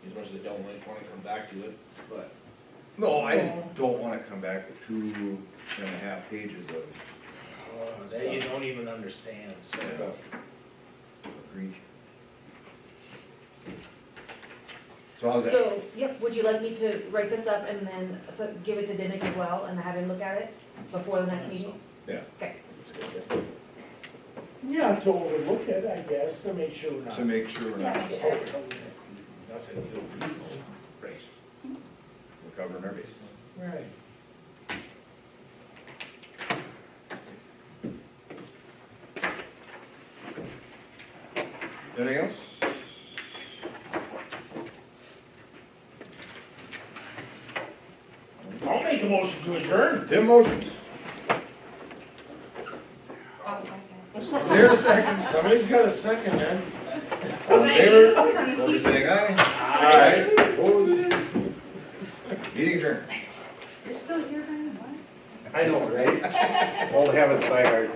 As much as I don't like, wanna come back to it, but No, I just don't wanna come back to 2.5 pages of That you don't even understand, so. stuff. Greek. So how's that? So, yep, would you like me to write this up and then give it to Dimick as well and have him look at it before the next meeting? Yeah. Okay. Yeah, to overlook it, I guess, to make sure we're not. To make sure we're not, Yeah, make sure. Nothing illegal. right. We're covering our bases. Right. Anything else? I'll make a motion to adjourn. Tim motions. I'll second. Is there a second? Somebody's got a second then. All in favor? Don't be saying aye. Aye. Opposed? Meeting adjourned. You're still here, Brian, what? I know, right? Old habits die hard.